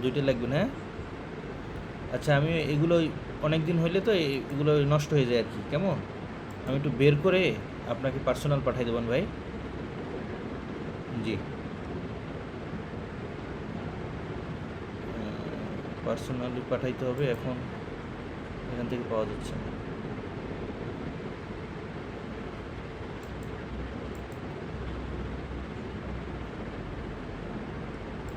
2টা লিখবেন, হ্যাঁ। আচ্ছা, আমি এগুলো অনেক দিন হইলে তো এগুলো নষ্ট হয়ে যায় আর কি। কেমন? আমি একটু বের করে আপনাকে পার্সোনাল পাঠিয়ে দেবেন ভাই। জি, পার্সোনালি পাঠাইতে হবে, এখন এখান থেকে পাওয়া যাচ্ছে না।